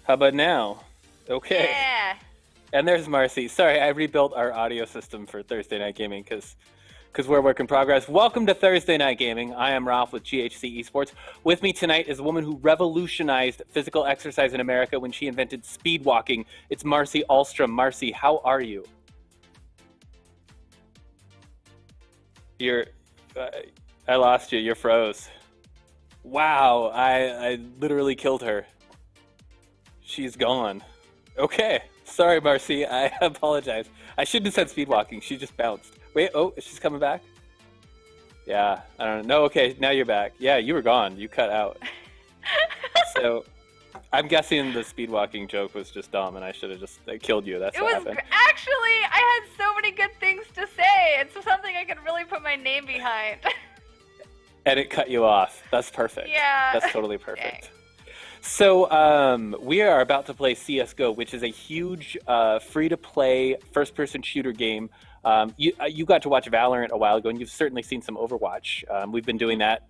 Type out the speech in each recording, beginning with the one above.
How about now? Okay. Yeah. And there's Marcy. Sorry, I rebuilt our audio system for Thursday Night Gaming because we're a work in progress. Welcome to Thursday Night Gaming. I am Ralph with GHC Esports. With me tonight is a woman who revolutionized physical exercise in America when she invented speed walking. It's Marcy Ahlstrom. Marcy, how are you? You're, uh, I lost you. You're froze. Wow, I literally killed her. She's gone. Okay. Sorry, Marcy. I apologize. I shouldn't have said speed walking. She just bounced. Wait, oh, she's coming back? Yeah, I don't know. No, okay, now you're back. Yeah, you were gone. You cut out. So, I'm guessing the speed walking joke was just dumb and I should have just killed you. That's It what was happened. actually I had so many good things to say. It's something I could really put my name behind. And it cut you off. That's perfect. Yeah. That's totally perfect. Dang. So we are about to play CSGO, which is a huge free-to-play first-person shooter game. You got to watch Valorant a while ago, and you've certainly seen some Overwatch. We've been doing that,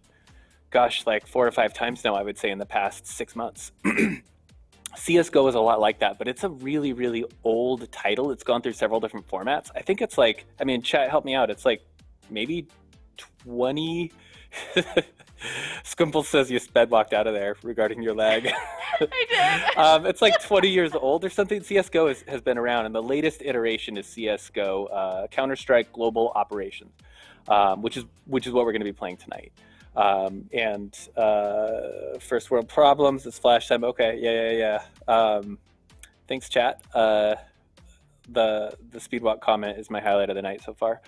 gosh, like 4 or 5 times now, I would say, in the past 6 months. CSGO is a lot like that, but it's a really, really old title. It's gone through several different formats. I think it's like, I mean, chat, help me out. It's like maybe 20... Scumple says you sped walked out of there regarding your leg. I did. It's like 20 years old or something. CSGO has been around, and the latest iteration is CSGO, Counter-Strike Global Operations, which is what we're going to be playing tonight. And first world problems. It's flash time. Okay, yeah. Thanks, chat. The speedwalk comment is my highlight of the night so far.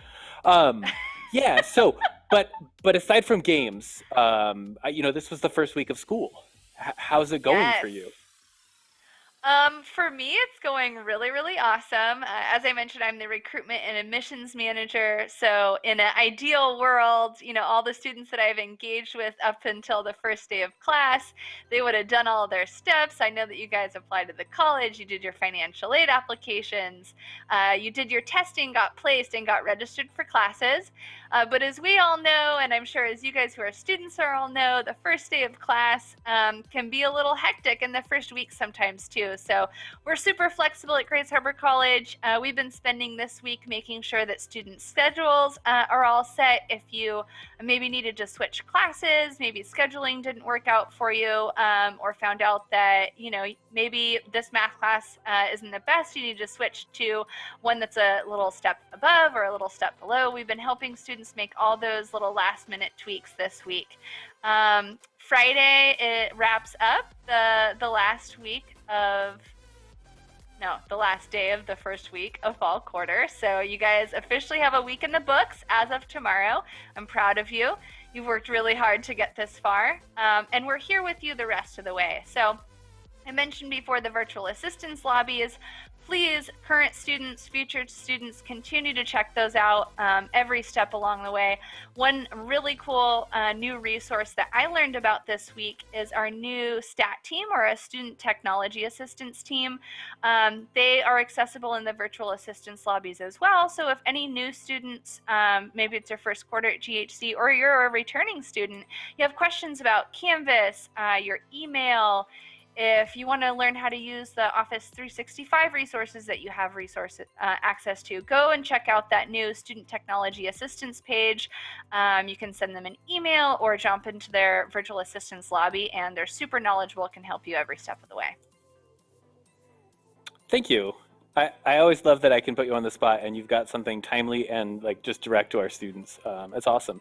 Yeah. So, but aside from games, this was the first week of school. How's it going for Yes. you? For me, it's going really, really awesome. As I mentioned, I'm the recruitment and admissions manager. So, in an ideal world, all the students that I've engaged with up until the first day of class, they would have done all their steps. I know that you guys applied to the college, you did your financial aid applications, you did your testing, got placed, and got registered for classes. But as we all know, and I'm sure as you guys who are students are all know, the first day of class can be a little hectic, and the first week sometimes too. So we're super flexible at Grace Harbor College. We've been spending this week making sure that student schedules are all set. If you maybe needed to switch classes, maybe scheduling didn't work out for you, or found out that maybe this math class isn't the best, you need to switch to one that's a little step above or a little step below. We've been helping students make all those little last minute tweaks this week. Friday, it wraps up the last week of the last day of the first week of fall quarter. So you guys officially have a week in the books as of tomorrow. I'm proud of you. You've worked really hard to get this far, and we're here with you the rest of the way. So I mentioned before the virtual assistance lobbies. Please, current students, future students, continue to check those out every step along the way. One really cool new resource that I learned about this week is our new STAT team, or a student technology assistance team. They are accessible in the virtual assistance lobbies as well. So if any new students, maybe it's your first quarter at GHC, or you're a returning student, you have questions about Canvas, your email, if you want to learn how to use the Office 365 resources that you have access to, go and check out that new Student Technology Assistance page. You can send them an email or jump into their virtual assistance lobby, and they're super knowledgeable, can help you every step of the way. Thank you. I always love that I can put you on the spot and you've got something timely and like just direct to our students. It's awesome.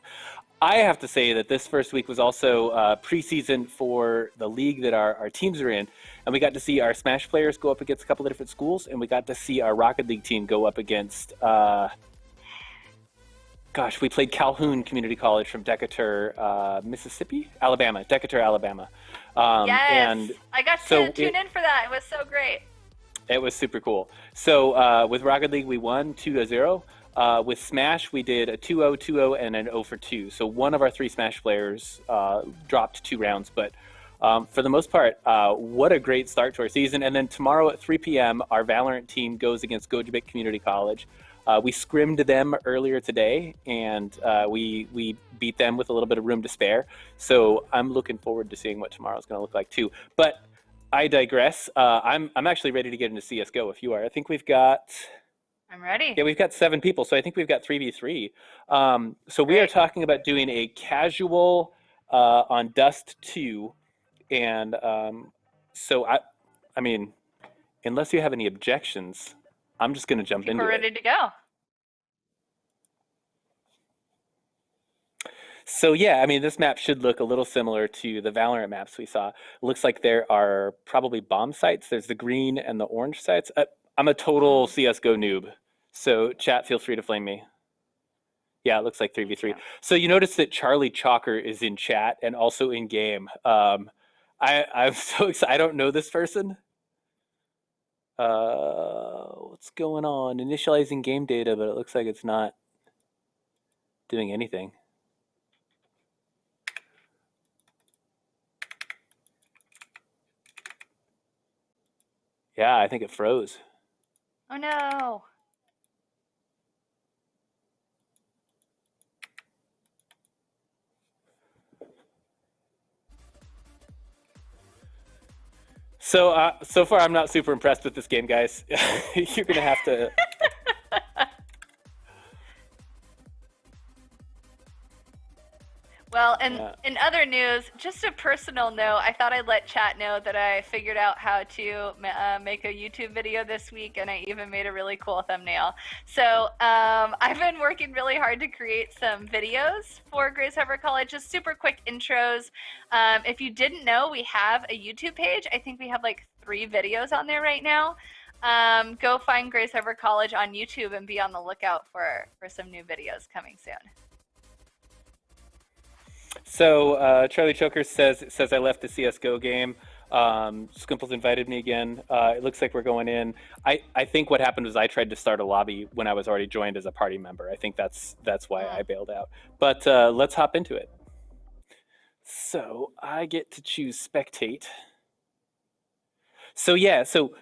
I have to say that this first week was also preseason for the league that our teams are in, and we got to see our Smash players go up against a couple of different schools, and we got to see our Rocket League team go up against, we played Calhoun Community College from Decatur, Alabama, Decatur, Alabama. Yes, and I got to tune in for that. It was so great. It was super cool. So with Rocket League, we won 2-0. With Smash, we did a 2-0, 2-0, and an 0-2. So one of our 3 Smash players dropped 2 rounds. But for the most part, what a great start to our season. And then tomorrow at 3 p.m., our Valorant team goes against Gojibik Community College. We scrimmed them earlier today, and we beat them with a little bit of room to spare. So I'm looking forward to seeing what tomorrow's going to look like, too. But I digress. I'm actually ready to get into CS:GO if you are. I think I'm ready. we've got 7 people, so I think we've got 3v3. So we are Great. talking about doing a casual on Dust 2, and so I mean, unless you have any objections, I'm just going to I jump think we're into it. ready to go. So yeah, I mean, this map should look a little similar to the Valorant maps we saw. It looks like there are probably bomb sites. There's the green and the orange sites. I'm a total Mm, CS:GO noob, so chat, feel free to flame me. Yeah, it looks like me 3v3. too. So you notice that Charlie Chalker is in chat and also in game. I'm so excited. I don't know this person. What's going on? Initializing game data, but it looks like it's not doing anything. Yeah, I think it froze. Oh no. So far, I'm not super impressed with this game, guys. You're gonna have to. Well, and Yeah. in other news, just a personal note, I thought I'd let chat know that I figured out how to make a YouTube video this week, and I even made a really cool thumbnail. So I've been working really hard to create some videos for Grace Harbor College, just super quick intros. If you didn't know, we have a YouTube page. I think we have like 3 videos on there right now. Go find Grace Harbor College on YouTube and be on the lookout for some new videos coming soon. So Charlie Choker says I left the CS:GO game. Skimples invited me again. It looks like we're going in. I think what happened was I tried to start a lobby when I was already joined as a party member. I think that's why I bailed out. But let's hop into it. So I get to choose spectate. So yeah, so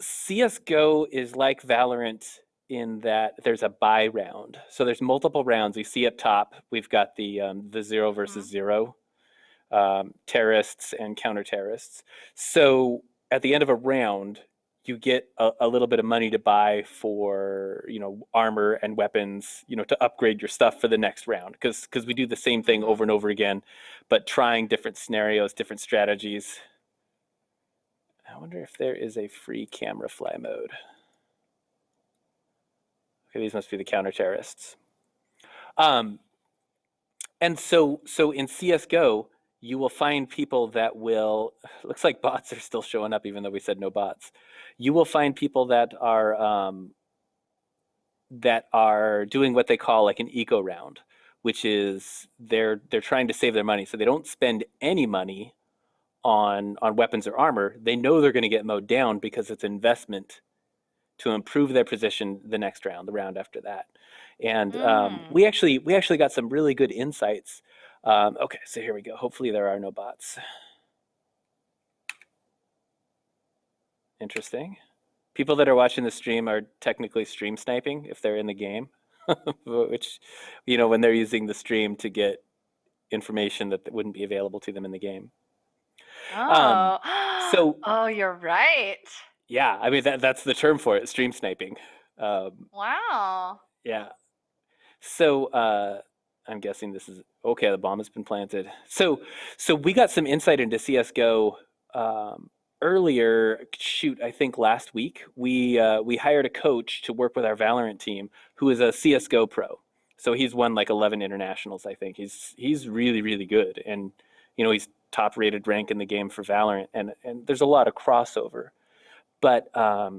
CS:GO is like Valorant in that there's a buy round. So there's multiple rounds. You see up top, we've got the 0 versus Mm-hmm. 0, terrorists and counter terrorists. So at the end of a round, you get a little bit of money to buy for armor and weapons, to upgrade your stuff for the next round. Because we do the same thing Mm-hmm. over and over again, but trying different scenarios, different strategies. I wonder if there is a free camera fly mode. Okay, these must be the counter terrorists. And so in CS:GO, you will find people that will. Looks like bots are still showing up, even though we said no bots. You will find people that are doing what they call like an eco round, which is they're trying to save their money, so they don't spend any money on weapons or armor. They know they're going to get mowed down because it's investment to improve their position the next round, the round after that. And Mm. we actually got some really good insights. Okay, so here we go. Hopefully there are no bots. Interesting. People that are watching the stream are technically stream sniping if they're in the game, which, when they're using the stream to get information that wouldn't be available to them in the game. Um, Oh. so Oh, you're right. yeah, I mean that's the term for it, stream sniping. Wow. Yeah. So I'm guessing this is okay. The bomb has been planted. So we got some insight into CS:GO earlier. Shoot, I think last week we hired a coach to work with our Valorant team who is a CS:GO pro. So he's won like 11 internationals. I think he's really really good, and he's top rated rank in the game for Valorant, and there's a lot of crossover. But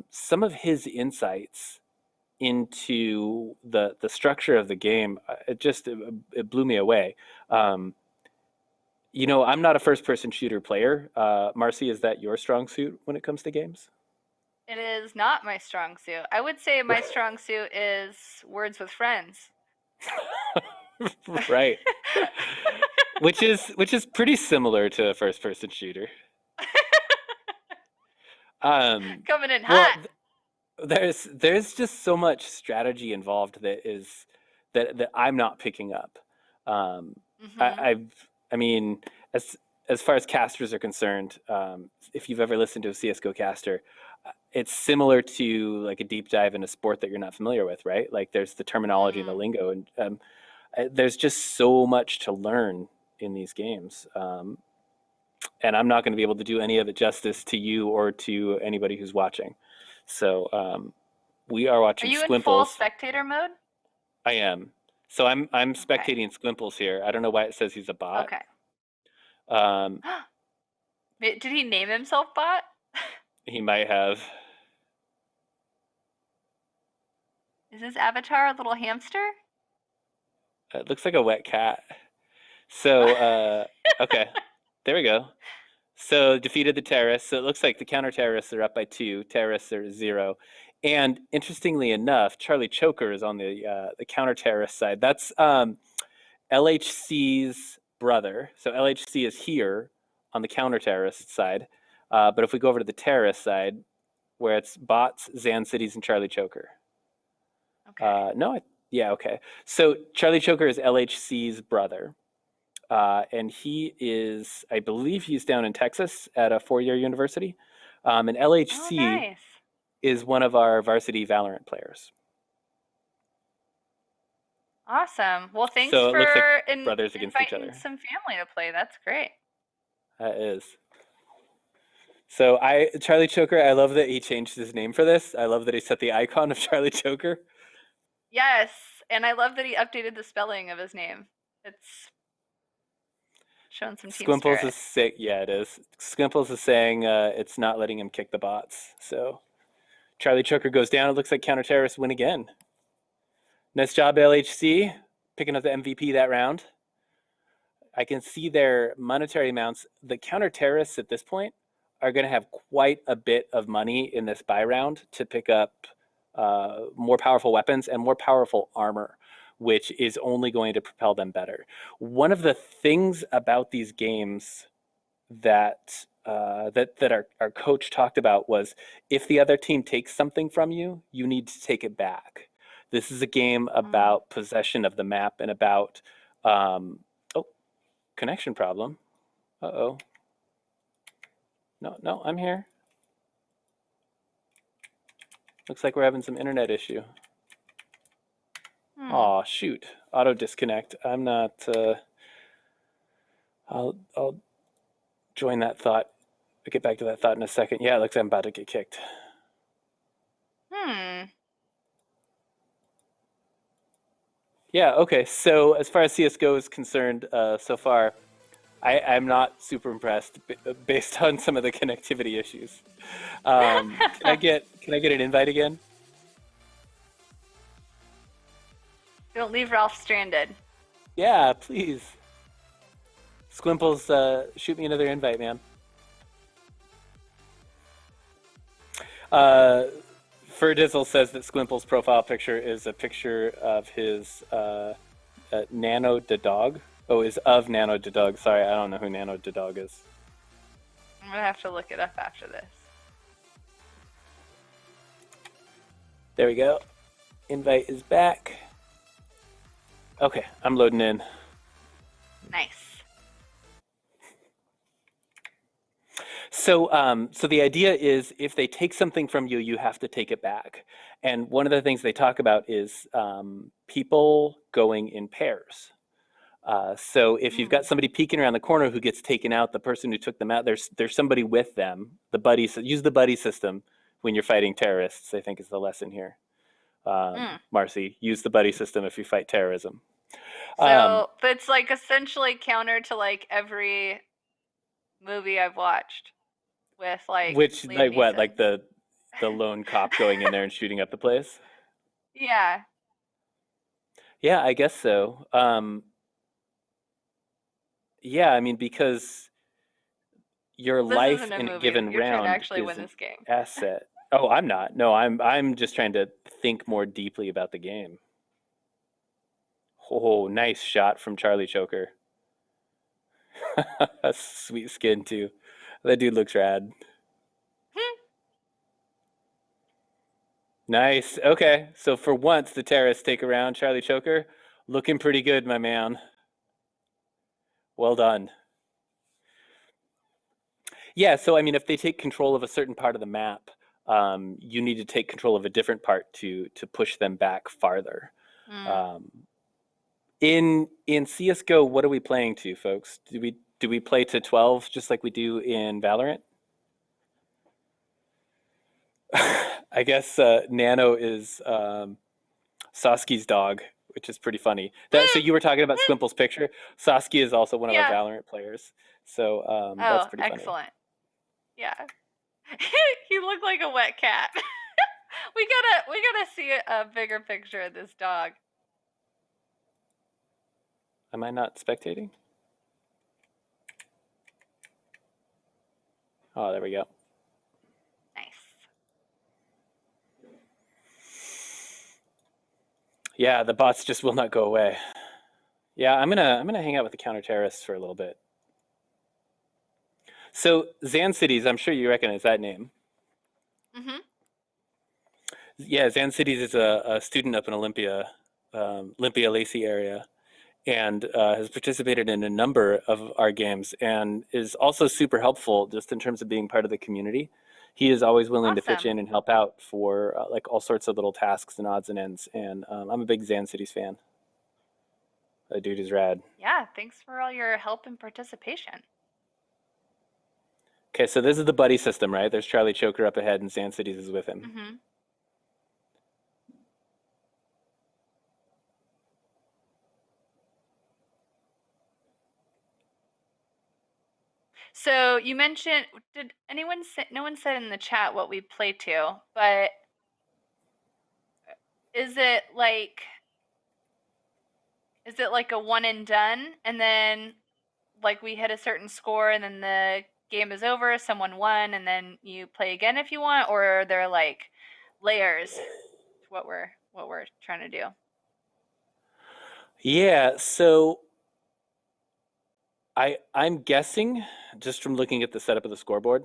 some of his insights into the structure of the game, it blew me away. I'm not a first person shooter player. Marcy, is that your strong suit when it comes to games? It is not my strong suit. I would say my strong suit is words with friends. Right. Which is pretty similar to a first person shooter. Coming in Well, hot. there's just so much strategy involved that I'm not picking up. Um, Mm-hmm. I mean, as as far as casters are concerned, if you've ever listened to a CSGO caster, it's similar to like a deep dive in a sport that you're not familiar with, right? Like there's the terminology and the Mm. lingo, and there's just so much to learn in these games. And I'm not going to be able to do any of it justice to you or to anybody who's watching. So we are Are watching you in full Squimples. spectator mode? I am. So I'm Okay. spectating Squimples here. I don't know why it says he's a bot. Okay. Um, Did he name himself Bot? he might have. Is his avatar a little hamster? It looks like a wet cat. So okay, there we go. So defeated the terrorists. So it looks like the counter terrorists are up by 2. Terrorists are 0. And interestingly enough, Charlie Choker is on the counter terrorist side. That's LHC's brother. So LHC is here on the counter terrorist side. But if we go over to the terrorist side, where it's bots, Zan Cities, and Charlie Choker. Okay. No, yeah, okay. So Charlie Choker is LHC's brother. And he is, I believe he's down in Texas at a 4-year university. And Oh, LHC nice. is one of our varsity Valorant players. Awesome. Well, thanks So it looks like for brothers against each inviting other. some family to play. That's great. That is. So Charlie Choker, I love that he changed his name for this. I love that he set the icon of Charlie Choker. Yes, and I love that he updated the spelling of his name. It's showing some team Squimples spirit. is sick. Yeah, it is. Squimples is saying it's not letting him kick the bots. So Charlie Choker goes down. It looks like counter terrorists win again. Nice job, LHC, picking up the MVP that round. I can see their monetary amounts. The counter terrorists at this point are going to have quite a bit of money in this buy round to pick up more powerful weapons and more powerful armor, which is only going to propel them better. One of the things about these games that our coach talked about was if the other team takes something from you, you need to take it back. This is a game Mm. about possession of the map and about oh, connection problem. Uh-oh. No, I'm here. Looks like we're having some internet issue. Hmm. Oh shoot, auto disconnect. I'm not. I'll join that thought. I'll get back to that thought in a second. Yeah, it looks like I'm about to get kicked. Hmm. Yeah. Okay. So as far as CS:GO is concerned, so far, I'm not super impressed based on some of the connectivity issues. Can I get an invite again? Don't leave Ralph stranded. Yeah, please. Squimples, shoot me another invite, man. Ferdizzle says that Squimple's profile picture is a picture of his Nano the dog. Oh, is of Nano the dog. Sorry, I don't know who Nano the dog is. I'm gonna have to look it up after this. There we go. Invite is back. Okay, I'm loading in. Nice. So the idea is if they take something from you, you have to take it back. And one of the things they talk about is people going in pairs. So if you've got Hmm. somebody peeking around the corner who gets taken out, the person who took them out, there's somebody with them. The buddy, use the buddy system when you're fighting terrorists, I think is the lesson here. Mm. Marcy, use the buddy system if you fight terrorism. Um, So that's like essentially counter to like every movie I've watched with like which Liam like what? Neeson. Like the lone cop going in there and shooting up the place? Yeah. Yeah, I guess so. Yeah, I mean because your Well, this life isn't a in a movie. given You're trying to round actually is win an this game. asset. Oh, I'm not. No, I'm just trying to think more deeply about the game. Oh, nice shot from Charlie Choker. Sweet skin too. That dude looks rad. Nice. Okay, so for once the terrorists take around Charlie Choker. Looking pretty good, my man. Well done. Yeah, so I mean, if they take control of a certain part of the map, you need to take control of a different part to push them back farther. Mm. Um, in CS:GO, what are we playing to, folks? Do we play to 12 just like we do in Valorant? I guess Nano is Sasuke's dog, which is pretty funny. So you were talking about Squimple's picture. Sasuke is also one of our Yeah. Valorant players, so that's Oh, pretty funny. excellent. Yeah. He looked like a wet cat. We gotta see a bigger picture of this dog. Am I not spectating? Oh, there we go. Nice. Yeah, the bots just will not go away. Yeah, I'm gonna hang out with the counter terrorists for a little bit. So Zan Cities, I'm sure you recognize that name. Mhm. Yeah, Zan Cities is a student up in Olympia, Olympia Lacey area, and has participated in a number of our games and is also super helpful just in terms of being part of the community. He is always willing to pitch Awesome. in and help out for like all sorts of little tasks and odds and ends. And I'm a big Zan Cities fan. That dude is rad. Yeah, thanks for all your help and participation. Okay, so this is the buddy system, right? There's Charlie Choker up ahead, and Zan Cities is with him. Mhm. So you mentioned, did anyone say, no one said in the chat what we play to, but is it like is it like a one and done and then like we hit a certain score and then the game is over, someone won and then you play again if you want, or are there like layers to what we're trying to do? Yeah, so I'm guessing just from looking at the setup of the scoreboard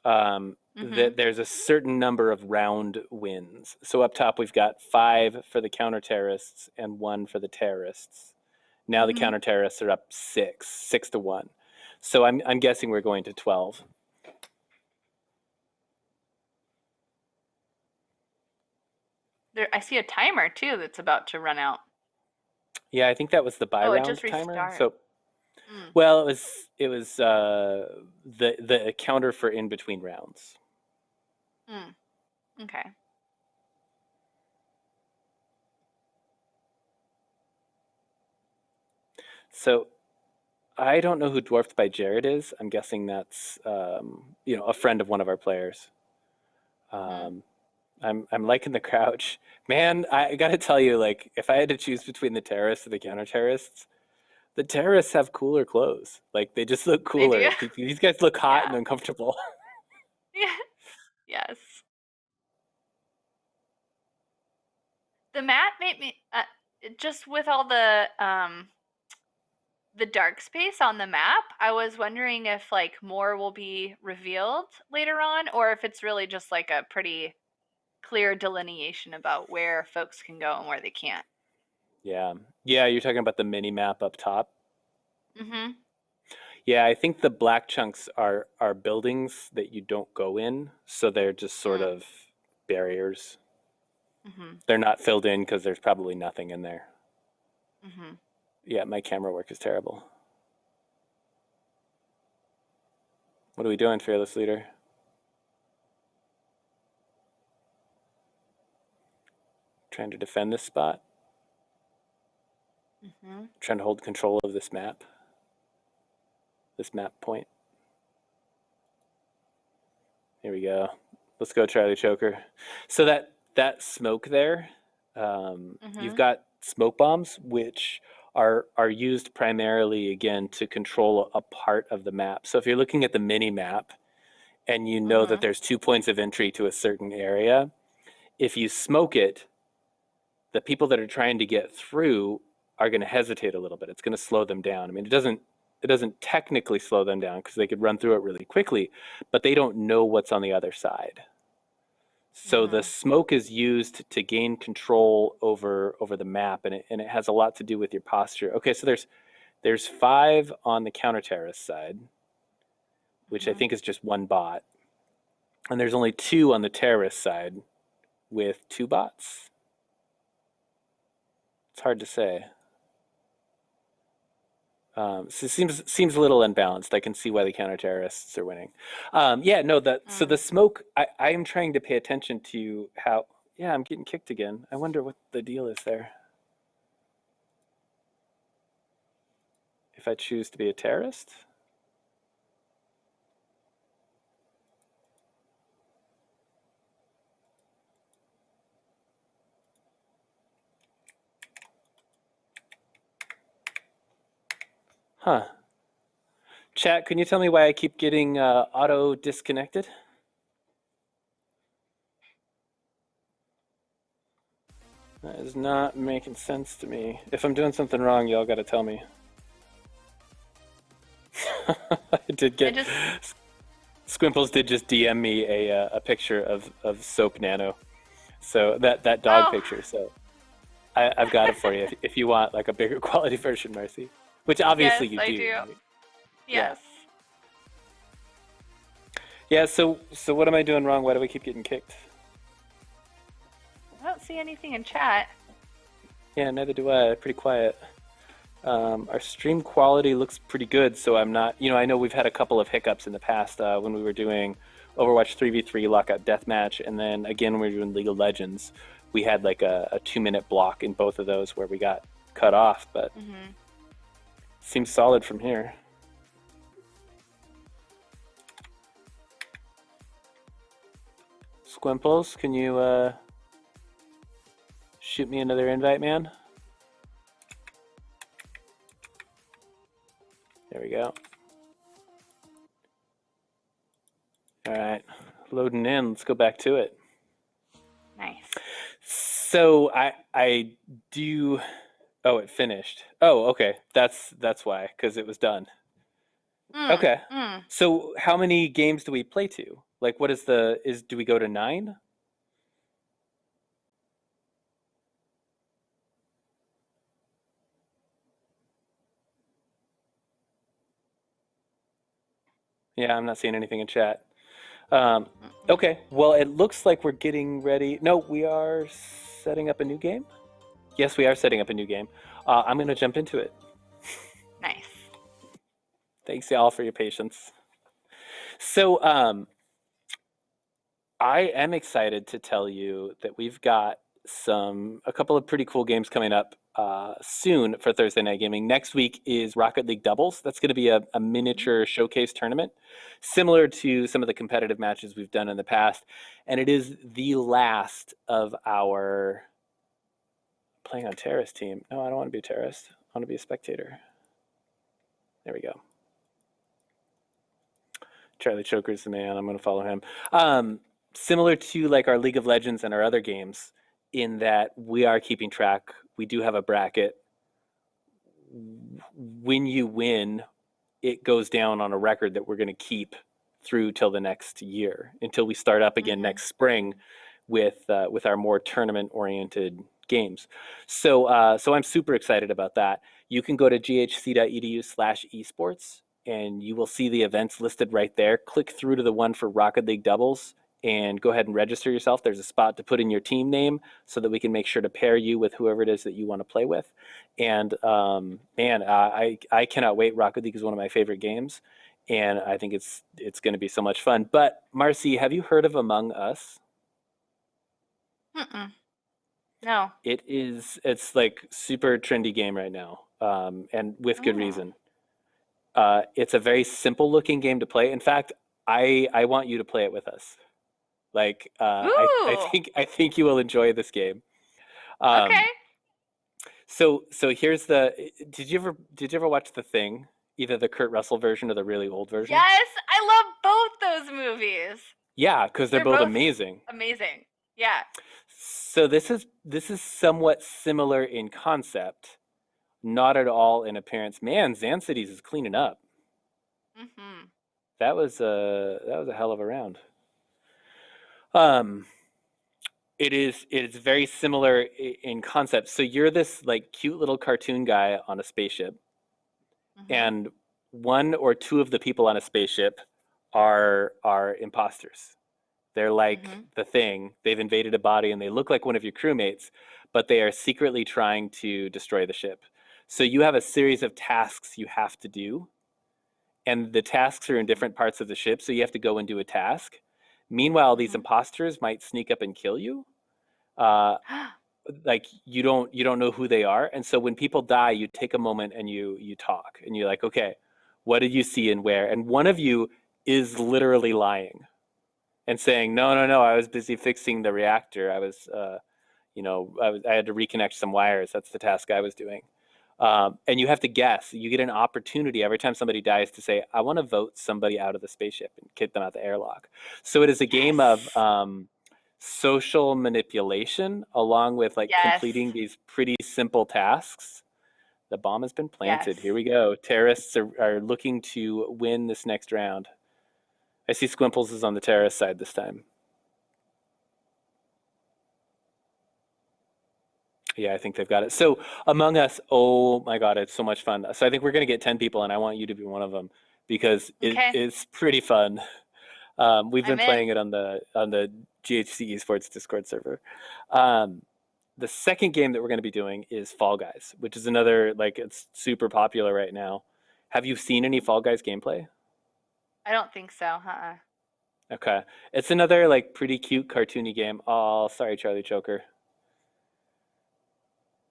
that Mhm. there's a certain number of round wins. So up top we've got 5 for the counter terrorists and 1 for the terrorists. Now the Mhm. counter terrorists are up 6 to 1. So I'm guessing we're going to 12. There I see a timer too that's about to run out. Yeah, I think that was the buy Oh, it just round timer. restarted. So Mm. well, it was the counter for in between rounds. Mm. Okay. So I don't know who Dwarfed by Jared is. I'm guessing that's a friend of one of our players. Mhm. Um, I'm liking the crouch, man. I gotta tell you, like, if I had to choose between the terrorists and the counter terrorists, the terrorists have cooler clothes. Like they just look They do. cooler. These guys look hot and Yeah. uncomfortable. Yeah. Yes. The map made me just with all the dark space on the map, I was wondering if like more will be revealed later on or if it's really just like a pretty clear delineation about where folks can go and where they can't. Yeah, yeah. You're talking about the mini map up top. Mhm. Yeah, I think the black chunks are buildings that you don't go in, so they're just sort Mm. of barriers. Mhm. They're not filled in because there's probably nothing in there. Mhm. Yeah, my camera work is terrible. What are we doing, fearless leader? Trying to defend this spot. Mhm. Trying to hold control of this map. This map point. Here we go. Let's go, Charlie Choker. So that smoke there, you've Mhm. got smoke bombs, which are used primarily again to control a part of the map. So if you're looking at the mini map and you know that Mhm. there's 2 points of entry to a certain area, if you smoke it, the people that are trying to get through are going to hesitate a little bit. It's going to slow them down. I mean, it doesn't technically slow them down because they could run through it really quickly, but they don't know what's on the other side. So the Mhm. smoke is used to gain control over the map, and it has a lot to do with your posture. Okay, so there's 5 on the counter terrorist side. which I Mhm. think is just one bot. And there's only 2 on the terrorist side with 2 bots. It's hard to say. So it seems a little unbalanced. I can see why the counter terrorists are winning. Yeah, no, so the Mm. smoke. I am trying to pay attention to how. Yeah, I'm getting kicked again. I wonder what the deal is there. If I choose to be a terrorist. Huh. Chat, can you tell me why I keep getting auto disconnected? That is not making sense to me. If I'm doing something wrong, y'all got to tell me. I did I get just Squimples did just DM me a picture of Soap Nano, so that dog oh. picture. So I've got it for you if you want like a bigger quality version, Marcy. Which obviously Yes, you I do, do. right? Yeah. Yes. Yeah. So what am I doing wrong? Why do we keep getting kicked? I don't see anything in chat. Yeah, neither do I. Pretty quiet. Our stream quality looks pretty good, so I'm not. I know we've had a couple of hiccups in the past when we were doing Overwatch 3v3 Lockout Deathmatch, and then again when we were doing League of Legends, we had like a 2-minute block in both of those where we got cut off, but Mhm. seems solid from here. Squimples, can you shoot me another invite, man? There we go. All right, loading in. Let's go back to it. Nice. So I do. Oh, it finished. Oh, okay. That's why, because it was done. Mm. Okay. Mm. So how many games do we play to? Like, what is do we go to 9? Yeah, I'm not seeing anything in chat. Mm-mm. Okay. Well, it looks like we're getting ready. No, we are setting up a new game. Yes, we are setting up a new game. I'm gonna jump into it. Nice. Thanks y'all for your patience. So, I am excited to tell you that we've got a couple of pretty cool games coming up soon for Thursday Night Gaming. Next week is Rocket League Doubles. That's going to be a miniature showcase tournament, similar to some of the competitive matches we've done in the past. And it is the last of our playing on terrorist team. No, I don't want to be a terrorist. I want to be a spectator. There we go. Charlie Choker's the man. I'm going to follow him. Similar to like our League of Legends and our other games, in that we are keeping track. We do have a bracket. When you win, it goes down on a record that we're going to keep through till the next year, until we start up again Mhm. next spring with our more tournament oriented games. So I'm super excited about that. You can go to ghc.edu/esports and you will see the events listed right there. Click through to the one for Rocket League Doubles and go ahead and register yourself. There's a spot to put in your team name so that we can make sure to pair you with whoever it is that you want to play with. And man, I cannot wait. Rocket League is one of my favorite games, and I think it's going to be so much fun. But Marcy, have you heard of Among Us? Mm-mm. No. It's like super trendy game right now, and with good Oh. reason. It's a very simple looking game to play. In fact, I want you to play it with us. Like I Ooh. think you will enjoy this game. Okay. Um, so here's the. Did you ever watch The Thing? Either the Kurt Russell version or the really old version? Yes, I love both those movies. Yeah, because they're They're both both amazing. amazing. Yeah. So this is somewhat similar in concept, not at all in appearance. Man, Zancities is cleaning up. Mhm. That was a hell of a round. Um, it is very similar in concept. So you're this like cute little cartoon guy on a spaceship, Mhm. and one or two of the people on a spaceship are imposters. They're like Mhm. the thing. They've invaded a body and they look like one of your crewmates, but they are secretly trying to destroy the ship. So you have a series of tasks you have to do, and the tasks are in Mhm. different parts of the ship, so you have to go and do a task. Meanwhile, these Mhm. imposters might sneak up and kill you. Uh, like you don't know who they are, and so when people die, you take a moment and you talk, and you're like, okay, what did you see and where? And one of you is literally lying and saying, no, no, no, I was busy fixing the reactor. I was, I had to reconnect some wires. That's the task I was doing. And you have to guess. You get an opportunity every time somebody dies to say, I want to vote somebody out of the spaceship and kick them out the airlock. So it is a game of Yes. social manipulation along with like Yes. completing these pretty simple tasks. The bomb has been planted. Here Yes. we go. Terrorists are looking to win this next round. I see Squimples is on the terrorist side this time. Yeah, I think they've got it. So Among Us, oh my God, it's so much fun. So I think we're gonna get 10 people, and I want you to be one of them because Okay. it's pretty fun. We've been I'm playing in. it on the GHC Esports Discord server. Um, the second game that we're going to be doing is Fall Guys, which is another like it's super popular right now. Have you seen any Mhm. Fall Guys gameplay? I don't think so. Uh-uh. Okay, it's another like pretty cute cartoony game. Oh, sorry, Charlie Choker.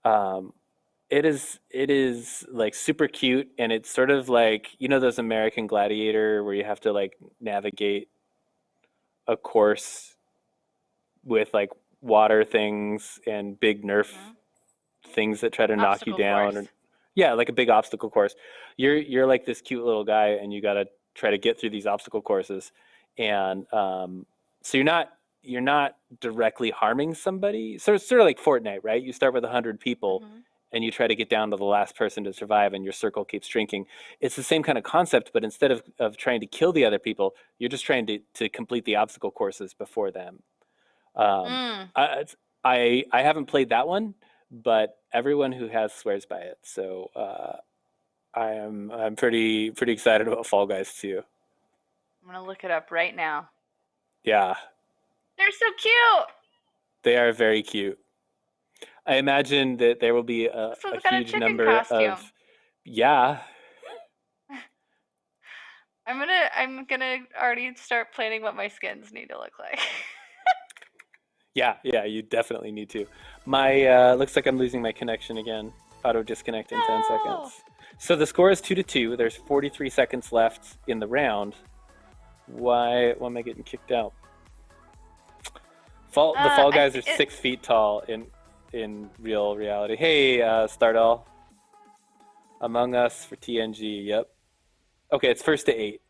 Um, it is like super cute, and it's sort of like those American Gladiator where you have to like navigate a course with like water things and big Nerf Mhm. things that try to knock you Obstacle down. Or course. yeah, like a big obstacle course. You're like this cute little guy, and you got to try to get through these obstacle courses, and so you're not directly harming somebody. So it's sort of like Fortnite, right? You start with 100 people, Mhm. and you try to get down to the last person to survive, and your circle keeps shrinking. It's the same kind of concept, but instead of trying to kill the other people, you're just trying to complete the obstacle courses before them. Um, Mm. I, I haven't played that one, but everyone who has swears by it. So I'm pretty excited about Fall Guys too. I'm gonna look it up right now. Yeah, They're so cute. they are very cute. I imagine that there will be This a one's got a huge chicken number costume. of yeah. I'm gonna already start planning what my skins need to look like. Yeah, you definitely need to. My looks like I'm losing my connection again. Auto disconnect in 10 seconds. No. So the score is 2-2. There's 43 seconds left in the round. Why am I getting kicked out? The Fall I Guys are think it. 6 feet tall in real reality. Hey, Stardall. Among Us for TNG. Yep. Okay, it's first to 8.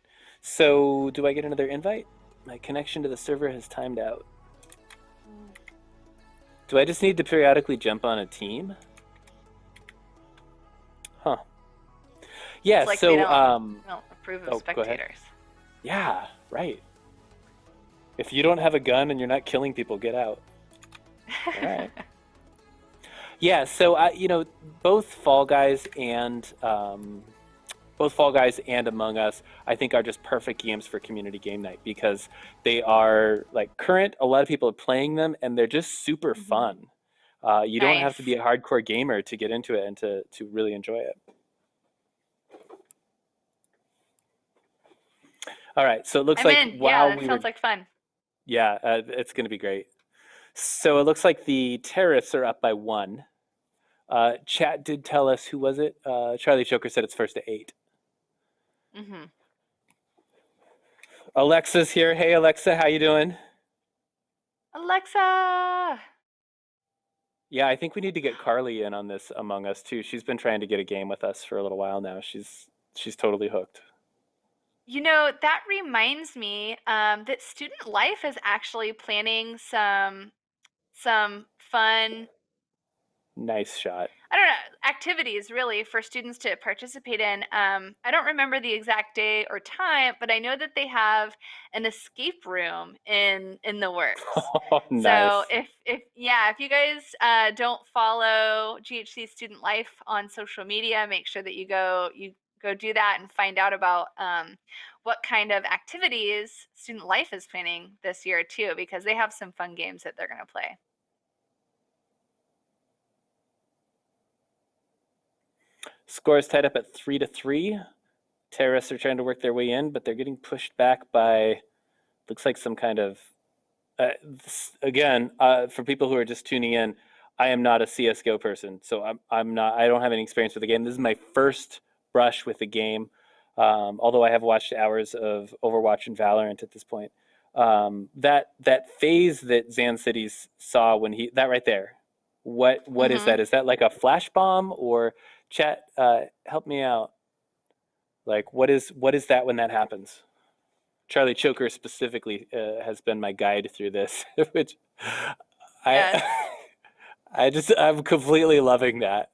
So do I get another invite? My connection to the server has timed out. Do I just need to periodically jump on a team? Huh. It's Yeah. like they So don't approve of oh, go ahead. spectators. Yeah. Right. If you don't have a gun and you're not killing people, get out. All right. Yeah. So both Fall Guys and Among Us, I think, are just perfect games for community game night because they are like current. A lot of people are playing them, and they're just super Mhm. fun. You don't have to be Nice. a hardcore gamer to get into it and to really enjoy it. All right, so it looks I'm like in. Yeah, that sounds like fun. yeah, it's going to be great. So it looks like the terrorists are up by 1. Chat did tell us, who was it? Charlie Choker said it's first to 8. Mhm. Alexa's here. Hey, Alexa, how you doing? Alexa. Yeah, I think we need to get Carly in on this Among Us too. She's been trying to get a game with us for a little while now. She's totally hooked. That reminds me that Student Life is actually planning some fun, Nice shot. I don't know, activities really for students to participate in. I don't remember the exact day or time, but I know that they have an escape room in the works. Oh, So nice. if you guys don't follow GHC Student Life on social media, make sure that you go do that and find out about what kind of activities Student Life is planning this year too, because they have some fun games that they're going to play. Score is tied up at 3-3. Terrorists are trying to work their way in, but they're getting pushed back by, looks like some kind of, again, for people who are just tuning in, I am not a CSGO person, so I'm not. I don't have any experience with the game. This is my first brush with the game, although I have watched hours of Overwatch and Valorant at this point. That phase that Zan Cities saw when that right there, what is that? Is that like a flash bomb or chat? Help me out. Like what is that when that happens? Charlie Choker specifically has been my guide through this, which Yes. I'm completely loving that.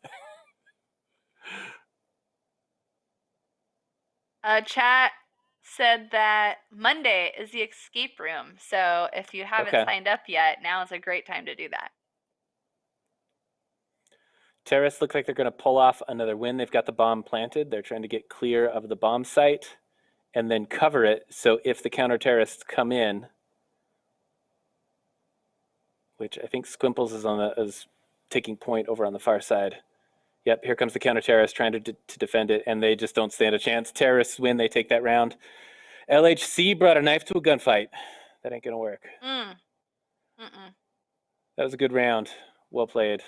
Chat said that Monday is the escape room. So if you haven't Okay. signed up yet, now is a great time to do that. Terrorists look like they're going to pull off another win. They've got the bomb planted. They're trying to get clear of the bomb site and then cover it. So if the counter-terrorists come in, which I think Squimples is taking point over on the far side. Yep, here comes the counter-terrorist trying to defend it, and they just don't stand a chance. Terrorists win. They take that round. LHC brought a knife to a gunfight. That ain't going to work. That was a good round. Well played.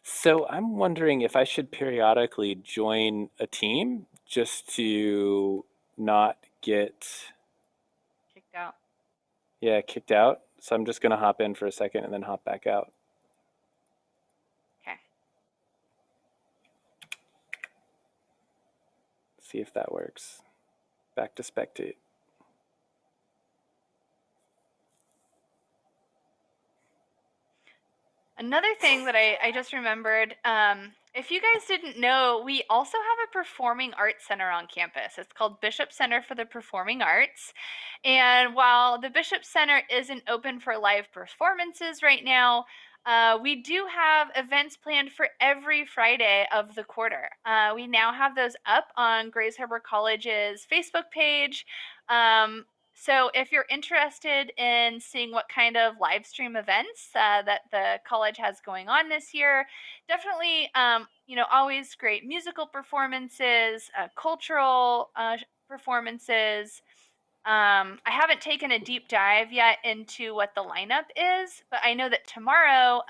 So I'm wondering if I should periodically join a team just to not get kicked out. Yeah, kicked out. So I'm just going to hop in for a second and then hop back out. Okay. See if that works. Back to spectate. Another thing that I just remembered, if you guys didn't know, we also have a performing arts center on campus. It's called Bishop Center for the Performing Arts. And while the Bishop Center isn't open for live performances right now, we do have events planned for every Friday of the quarter. We now have those up on Grays Harbor College's Facebook page. So if you're interested in seeing what kind of live stream events that the college has going on this year, definitely, always great musical performances, cultural performances. I haven't taken a deep dive yet into what the lineup is, but I know that tomorrow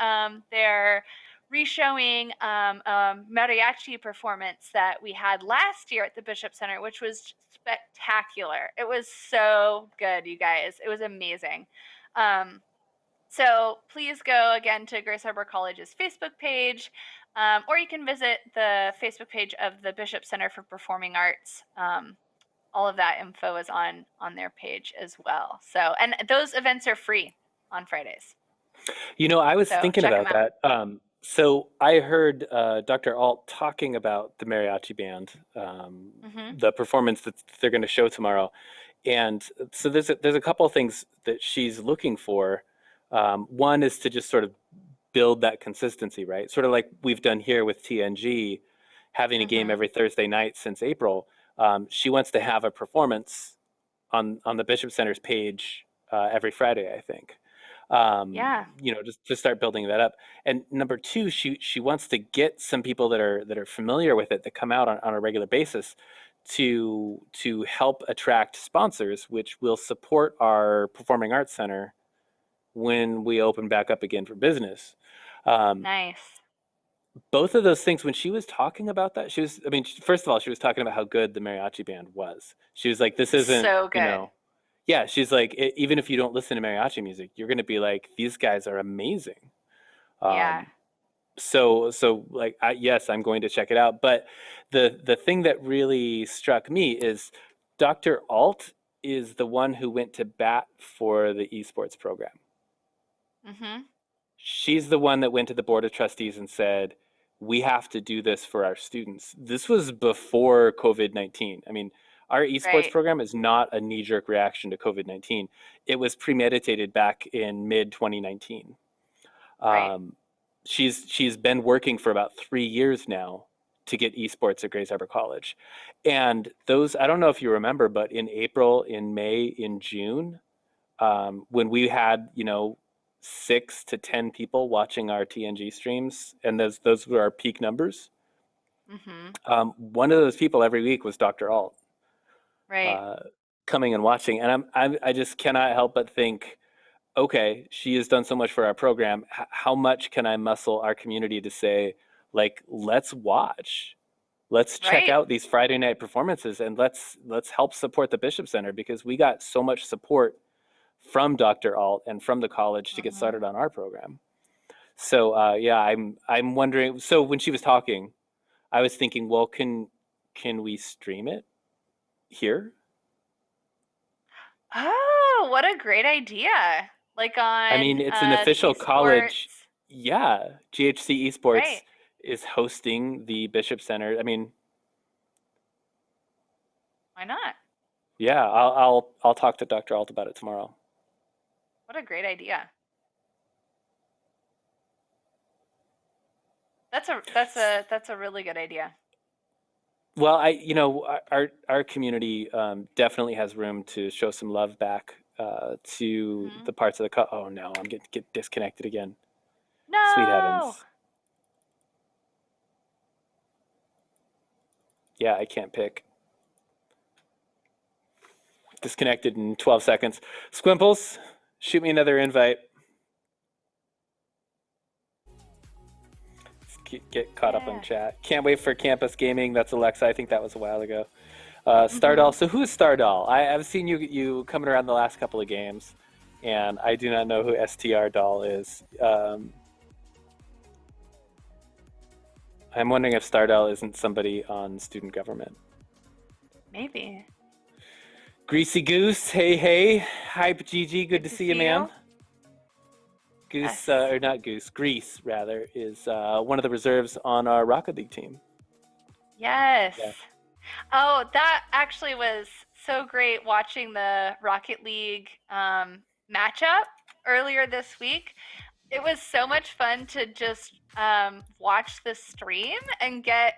they're reshowing a mariachi performance that we had last year at the Bishop Center, which was spectacular. It was so good, you guys. It was amazing. So please go again to Grace Harbor College's Facebook page, or you can visit the Facebook page of the Bishop Center for Performing Arts. All of that info is on their page as well. So, and those events are free on Fridays. I was thinking about that. So I heard Dr. Alt talking about the mariachi band, the performance that they're going to show tomorrow, and so there's a couple of things that she's looking for. One is to just sort of build that consistency, right? Sort of like we've done here with TNG, having a game every Thursday night since April. She wants to have a performance on the Bishop Center's page every Friday, I think. Just to start building that up. And number two, she wants to get some people that are familiar with it, that come out on a regular basis, to help attract sponsors, which will support our Performing Arts Center when we open back up again for business. Nice. Both of those things, when she was talking about that, first of all, she was talking about how good the mariachi band was. She was like, this isn't so good. Yeah, she's like, even if you don't listen to mariachi music, you're going to be like, these guys are amazing. Yeah. So like, yes, I'm going to check it out. But the thing that really struck me is Dr. Alt is the one who went to bat for the esports program. She's the one that went to the board of trustees and said, we have to do this for our students. This was before COVID-19. I mean, our esports program is not a knee-jerk reaction to COVID-19. It was premeditated back in mid-2019. She's been working for about 3 years now to get esports at Grays Harbor College. And those, I don't know if you remember, but in April, in May, in June, when we had, 6 to 10 people watching our TNG streams, and those were our peak numbers. Mhm. One of those people every week was Dr. Alt, Right. uh, coming and watching, and I just cannot help but think, okay, she has done so much for our program. How much can I muscle our community to say, like, let's watch, let's check Right. out these Friday night performances, and let's help support the Bishop Center, because we got so much support from Dr. Alt and from the college to get Mhm. started on our program. So yeah, I'm wondering. So when she was talking, I was thinking, well, can we stream it here? Oh, what a great idea. Like I mean, on it's an official college. esports. Yeah, GHC Esports Right. is hosting the Bishop Center. I mean, Why not? yeah, I'll talk to Dr. Alt about it tomorrow. What a great idea. That's a really good idea. Well, our community definitely has room to show some love back to Mhm. the parts of the oh no, I'm getting get disconnected again. Sweet No. heavens. Yeah, I can't pick. Disconnected in 12 seconds. Squimples, shoot me another invite. Get caught up on Yeah. chat. Can't wait for campus gaming. That's Alexa. I think that was a while ago. Stardoll. Mhm. So who is Stardoll? I've seen you coming around the last couple of games, and I do not know who STR Doll is. I'm wondering if Stardoll isn't somebody on student government. Maybe. Greasy Goose, hey hey, Hype GG, good Good to to see you, see man. you. Goose, Yes. or not Goose, Grease rather, is one of the reserves on our Rocket League team. Yes. Yeah. Oh, that actually was so great watching the Rocket League matchup earlier this week. It was so much fun to just watch the stream and get.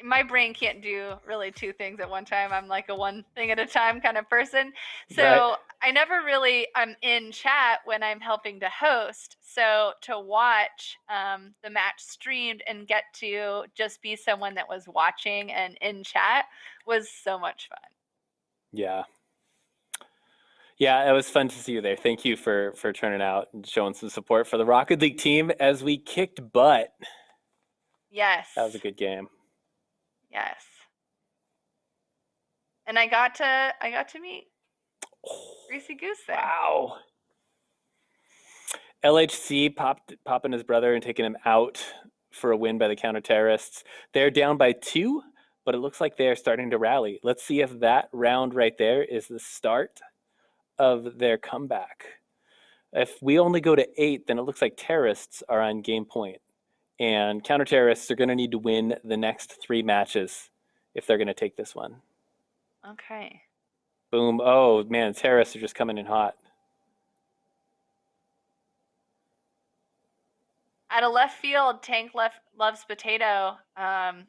My brain can't do really two things at one time. I'm like a one thing at a time kind of person. Right. So I never really I'm in chat when I'm helping to host. So to watch the match streamed and get to just be someone that was watching and in chat was so much fun. Yeah. Yeah, it was fun to see you there. Thank you for turning out and showing some support for the Rocket League team as we kicked butt. Yes. That was a good game. Yes. And I got to meet Greasy Goose there. Wow. LHC popping his brother and taking him out for a win by the counter terrorists. They're down by 2, but it looks like they're starting to rally. Let's see if that round right there is the start of their comeback. If we only go to 8, then it looks like terrorists are on game point. And counter terrorists are going to need to win the next 3 matches if they're going to take this one. Okay. Boom. Oh, man, terrorists are just coming in hot. At a left field, Tank loves potato. I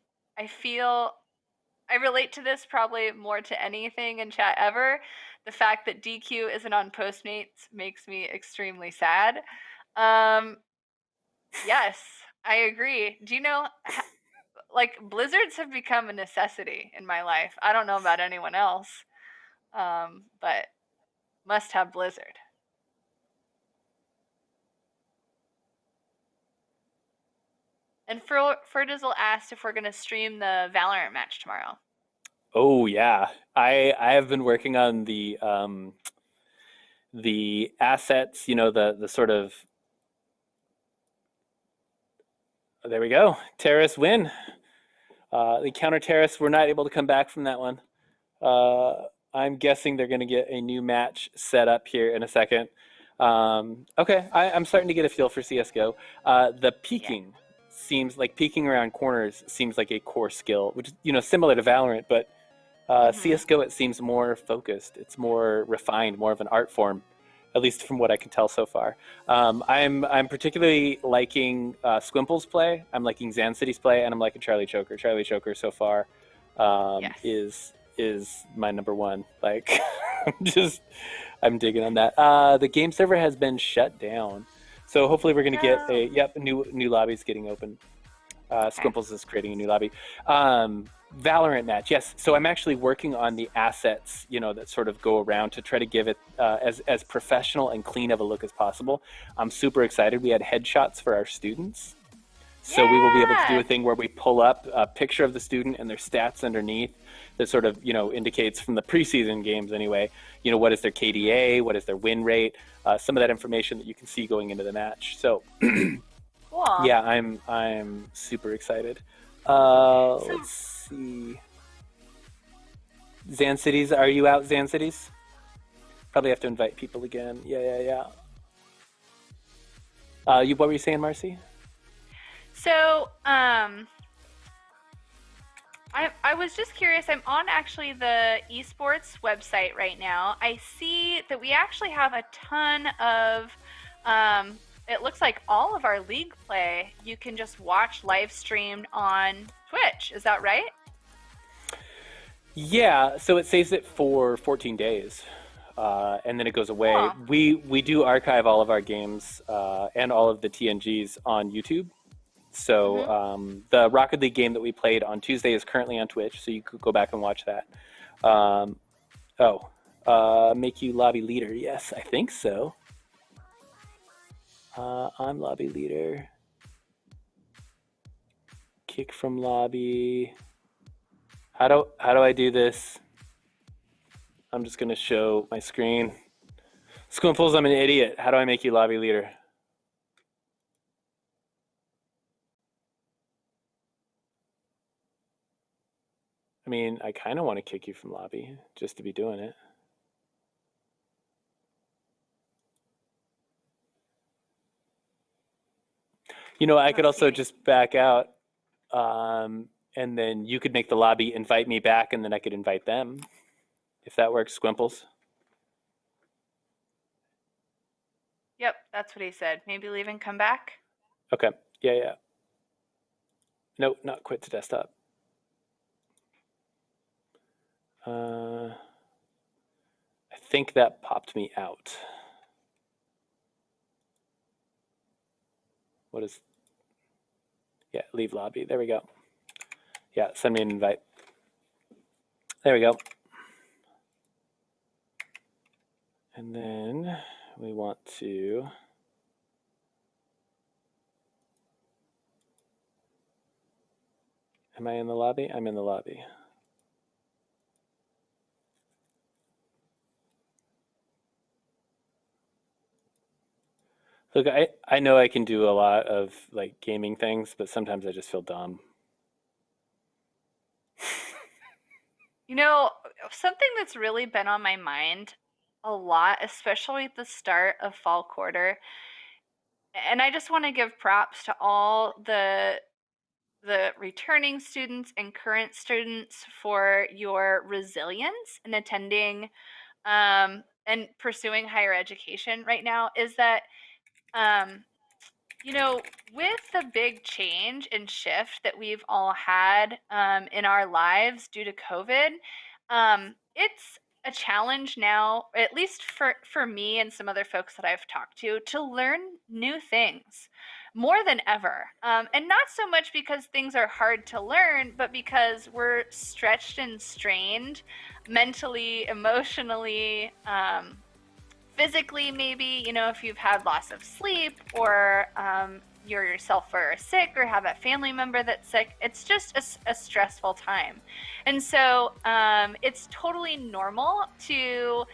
relate to this probably more to anything in chat ever. The fact that DQ isn't on Postmates makes me extremely sad. Yes, I agree. Do you know, like, blizzards have become a necessity in my life. I don't know about anyone else, but must have blizzard. And Ferdizzle asked if we're going to stream the Valorant match tomorrow. Oh yeah, I have been working on the assets. You know, the sort of, there we go. Terrorists win. The counter terrorists were not able to come back from that one. I'm guessing they're going to get a new match set up here in a second. Okay, I'm starting to get a feel for CSGO. The Yeah. peeking seems like peeking around corners seems like a core skill, which is similar to Valorant, but Mhm. CSGO, it seems more focused. It's more refined, more of an art form. at least from what I can tell so far. I'm particularly liking Squimple's play. I'm liking Zan City's play, and I'm liking Charlie Choker. Charlie Choker so far Yes. is my number one. Like, I'm digging on that. The game server has been shut down, so hopefully we're gonna get No. a new lobbies getting open. Okay. Squimples is creating a new lobby. Valorant match, yes. So I'm actually working on the assets, that sort of go around to try to give it as professional and clean of a look as possible. I'm super excited. We had headshots for our students. So we will be able to do a Yeah. thing where we pull up a picture of the student and their stats underneath that sort of, indicates from the preseason games anyway, what is their KDA, what is their win rate, some of that information that you can see going into the match. So Cool. yeah, I'm super excited. So Let's see. Zan Cities, are you out, Zan Cities? Probably have to invite people again. Yeah. What were you saying, Marcy? So, I was just curious. I'm on actually the esports website right now. I see that we actually have a ton of, it looks like all of our league play you can just watch live streamed on Twitch. Is that right? Yeah, so it saves it for 14 days, and then it goes away. Cool. We do archive all of our games and all of the TNGs on YouTube. So Mm-hmm. the Rocket League game that we played on Tuesday is currently on Twitch, so you could go back and watch that. Um, make you lobby leader. Yes, I think so. I'm lobby leader. Kick from lobby. How do I do this? I'm just gonna show my screen. Squimples, I'm an idiot. How do I make you lobby leader? I mean, I kind of want to kick you from lobby just to be doing it. I could Let's also see. just back out, and then you could make the lobby invite me back, and then I could invite them, if that works, Squimples. Yep, that's what he said. Maybe leave and come back. Okay. Yeah. Nope, not quit to desktop. I think that popped me out. What is? Yeah, leave lobby. There we go. Yeah, send me an invite. There we go. And then we want to. Am I in the lobby? I'm in the lobby. Look, I know I can do a lot of like gaming things, but sometimes I just feel dumb. You know, something that's really been on my mind a lot, especially at the start of fall quarter, and I just want to give props to all the returning students and current students for your resilience in attending and pursuing higher education right now, is that um, with the big change and shift that we've all had in our lives due to COVID, it's a challenge now, at least for me and some other folks that I've talked to learn new things more than ever. And not so much because things are hard to learn, but because we're stretched and strained mentally, emotionally, physically, maybe, if you've had loss of sleep, or you're yourself are sick or have a family member that's sick. It's just a stressful time. And so it's totally normal to,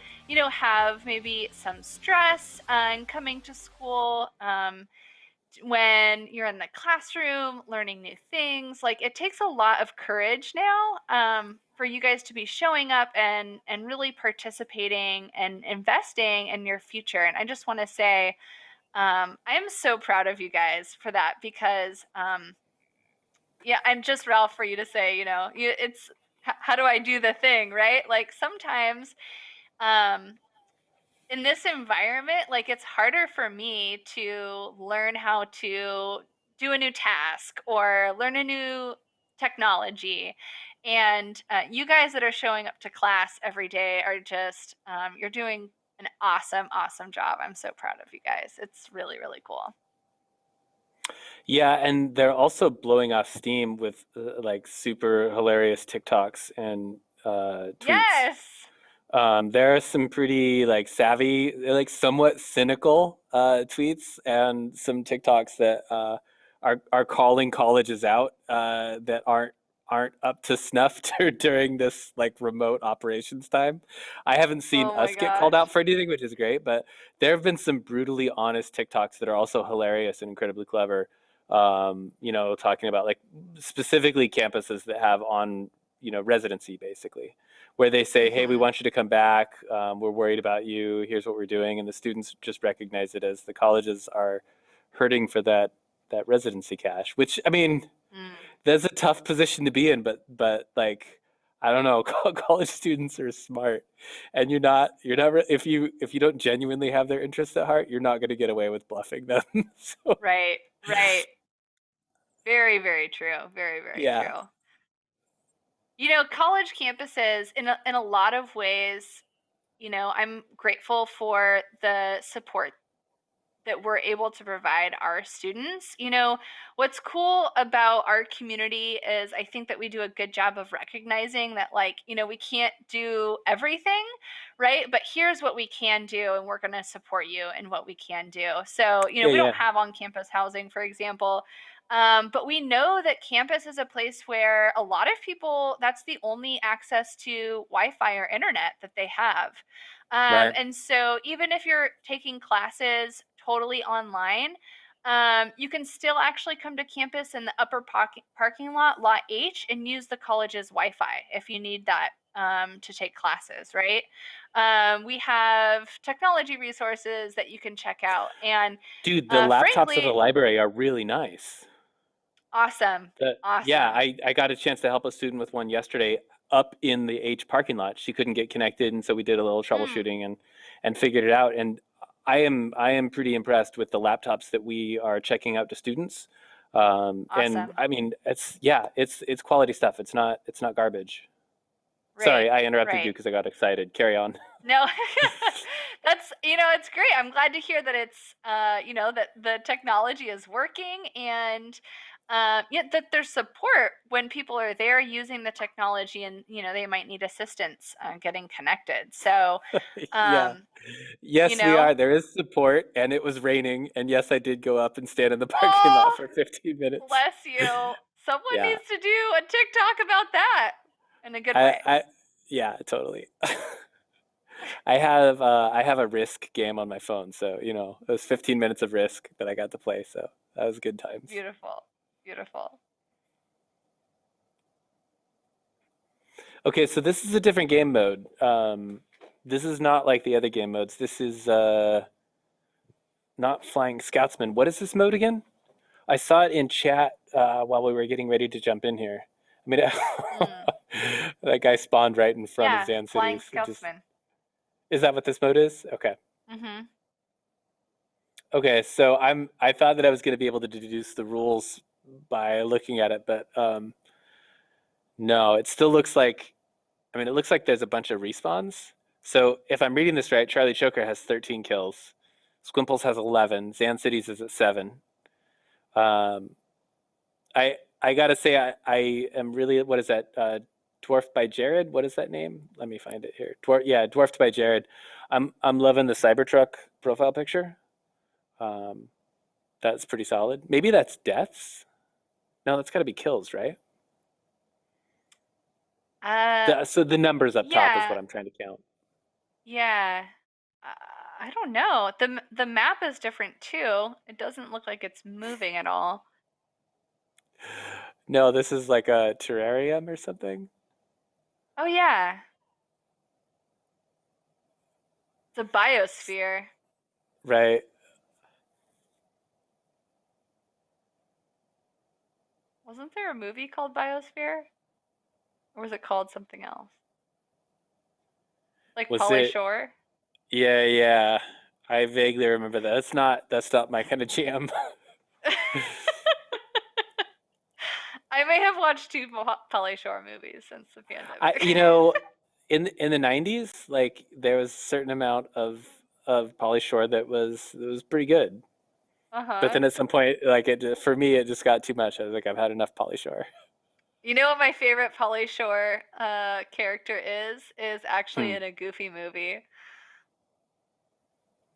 have maybe some stress and coming to school. When you're in the classroom learning new things, like, it takes a lot of courage now, for you guys to be showing up and really participating and investing in your future. And I just want to say, I am so proud of you guys for that, because yeah, I'm just Ralph for you to say, how do I do the thing, right? Like, sometimes um in this environment, like it's harder for me to learn how to do a new task or learn a new technology. And you guys that are showing up to class every day are just, you're doing an awesome, awesome job. I'm so proud of you guys. It's really, really cool. Yeah, and they're also blowing off steam with like super hilarious TikToks and tweets. Yes. There are some pretty like savvy, like somewhat cynical tweets and some TikToks that are calling colleges out that aren't up to snuff during this like remote operations time. I haven't seen Oh my us get called gosh. out for anything, which is great, but there have been some brutally honest TikToks that are also hilarious and incredibly clever. Talking about like specifically campuses that have on, residency basically where they say, "Hey, we Hmm. want you to come back. We're worried about you. Here's what we're doing," and the students just recognize it as the colleges are hurting for that residency cash. Which I mean, Mm, that's a tough position to be in, but like I don't know, college students are smart, and you're not if you don't genuinely have their interests at heart, you're not going to get away with bluffing them. So right, right. Very, very true. Very, very yeah, true. College campuses in a lot of ways, I'm grateful for the support that we're able to provide our students. What's cool about our community is I think that we do a good job of recognizing that, like, we can't do everything, right? But here's what we can do, and we're going to support you in what we can do. So, yeah, we don't yeah, have on campus housing, for example. But we know that campus is a place where a lot of people, that's the only access to Wi Fi or internet that they have. right. And so, even if you're taking classes totally online, you can still actually come to campus in the upper parking lot, Lot H, and use the college's Wi Fi if you need that to take classes, right? We have technology resources that you can check out. And Dude, the laptops at the frankly, library are really nice. awesome. Yeah, Awesome. I got a chance to help a student with one yesterday up in the H parking lot. She couldn't get connected, and so we did a little Mm, troubleshooting and figured it out. And I am pretty impressed with the laptops that we are checking out to students. And awesome. I mean, it's quality stuff. It's not garbage. Right. Sorry, I interrupted you Right. because I got excited. Carry on. No, that's, it's great. I'm glad to hear that it's, that the technology is working, and yeah, that there's support when people are there using the technology, and they might need assistance getting connected. So, Yeah. um, you Yes, we know, are. There is support, and it was raining. And yes, I did go up and stand in the parking lot oh, for 15 minutes. bless you. Someone Yeah. needs to do a TikTok about that in a good I, way. I, yeah, totally. I have a Risk game on my phone, so it was 15 minutes of Risk that I got to play, so that was good times. Beautiful, beautiful. Okay, so this is a different game mode. This is not like the other game modes. This is not Flying Scotsman. What is this mode again? I saw it in chat while we were getting ready to jump in here. I mean, Mm, that guy spawned right in front of yeah, Zan flying Cities. scoutsman. Is that what this mode is? Okay. Mm-hmm. Okay, so I thought that I was going to be able to deduce the rules by looking at it, but no, it still looks like it looks like there's a bunch of respawns. So if I'm reading this right, Charlie Choker has 13 kills, Squimples has 11, Zan Cities is at 7. Um, I gotta say I am really, what is that? Dwarfed by Jared. What is that name? Let me find it here. Dwarfed by Jared. I'm loving the Cybertruck profile picture. Um, that's pretty solid. Maybe that's deaths. No, that's got to be kills, right? Uh, So the numbers up top is yeah, what I'm trying to count. yeah. Uh, I don't know. The map is different too. It doesn't look like it's moving at all. No, this is like a terrarium or something, Oh yeah, it's a biosphere. right? Wasn't there a movie called Biosphere? Or was it called something else? Like Was Polly it? Shore? Yeah, yeah. I vaguely remember that. That's not my kind of jam. I may have watched two Polly Shore movies since the I pandemic. you know, in the 90s, like there was a certain amount of Pauly Shore that was pretty good. But Uh-huh. then at some point, like for me, it just got too much. I was like, I've had enough Pauly Shore. You know what my favorite Polly Shore character is? Is actually Hmm. in a Goofy movie.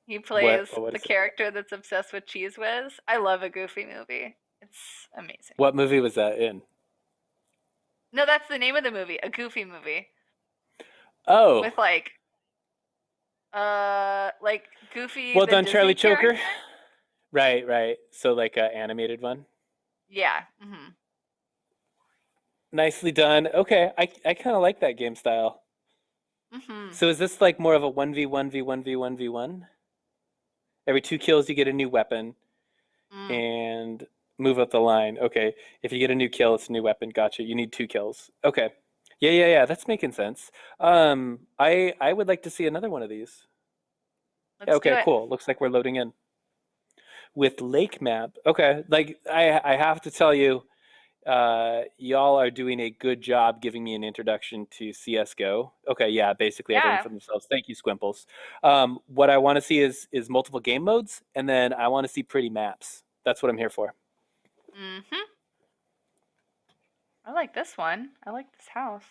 He What plays what the is it? character that's obsessed with Cheese Whiz. I love a Goofy movie. It's amazing. What movie was that in? No, that's the name of the movie, a Goofy movie Oh, with like Goofy well the done, Disney Charlie Choker. character. Right, right. So like a animated one. Yeah. Mhm. Nicely done. Okay, I kind of like that game style. Mhm. So is this like more of a 1v1v1v1v1? Every 2 kills you get a new weapon Mm. and move up the line. Okay, if you get a new kill, it's a new weapon. Gotcha. You need 2 kills. Okay. Yeah, yeah, yeah. That's making sense. I would like to see another one of these. Let's do Okay, it. cool. Looks like we're loading in with Lake Map. Okay, like I have to tell you, y'all are doing a good job giving me an introduction to CSGO. Okay, yeah, basically everyone Yeah. for themselves. Thank you, Squimples. What I want to see is multiple game modes, and then I want to see pretty maps. That's what I'm here for. Mhm. I like this one. I like this house.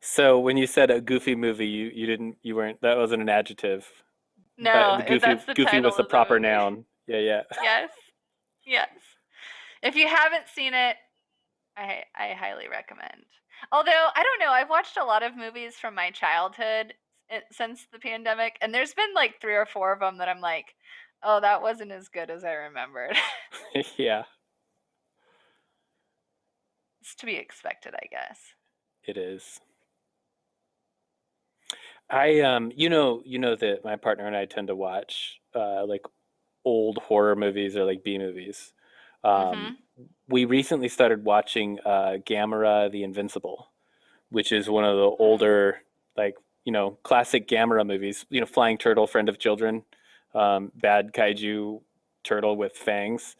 So when you said a goofy movie, you weren't that wasn't an adjective, but No, the goofy that's the goofy was title the of the proper movie. noun. Yeah, yeah. Yes. Yes. If you haven't seen it, I highly recommend. Although, I don't know, I've watched a lot of movies from my childhood since the pandemic, and there's been like 3 or 4 of them that I'm like, "Oh, that wasn't as good as I remembered." Yeah, It's to be expected, I guess. it is. You know that my partner and I tend to watch like old horror movies or like B movies. Um, Mhm. we recently started watching Gamera the Invincible, which is one of the Hmm. older, like, classic Gamera movies. Flying turtle, friend of children, bad kaiju turtle with fangs.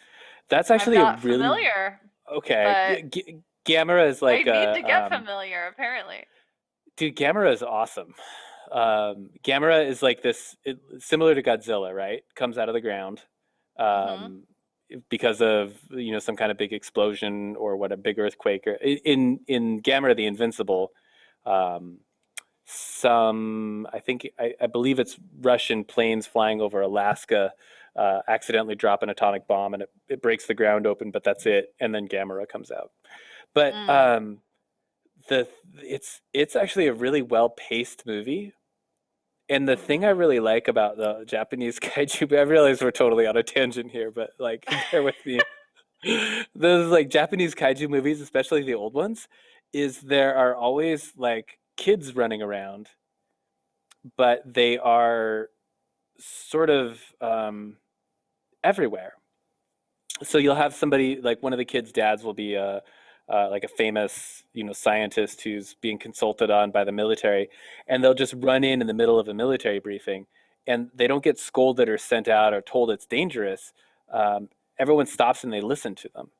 That's I'm actually a not really familiar, okay. but Gamera is I like need to a get familiar apparently. dude. Gamera is awesome. Gamera is like similar to Godzilla, right? Comes out of the ground Mhm. um, because of some kind of big explosion or what a big earthquake. Or, in Gamera the Invincible, um, I believe it's Russian planes flying over Alaska accidentally drop an atomic bomb and it breaks the ground open, but that's it. And then Gamera comes out. But Mm. the it's actually a really well paced movie. And the thing I Mhm. really like about the Japanese kaiju, I realize we're totally on a tangent here, but like, bear with me. Those like Japanese kaiju movies, especially the old ones, is there are always like kids running around, but they are sort of everywhere. So you'll have somebody like one of the kids' dads will be like a famous scientist who's being consulted on by the military, and they'll just run in the middle of a military briefing, and they don't get scolded or sent out or told it's dangerous. Everyone stops and they listen to them,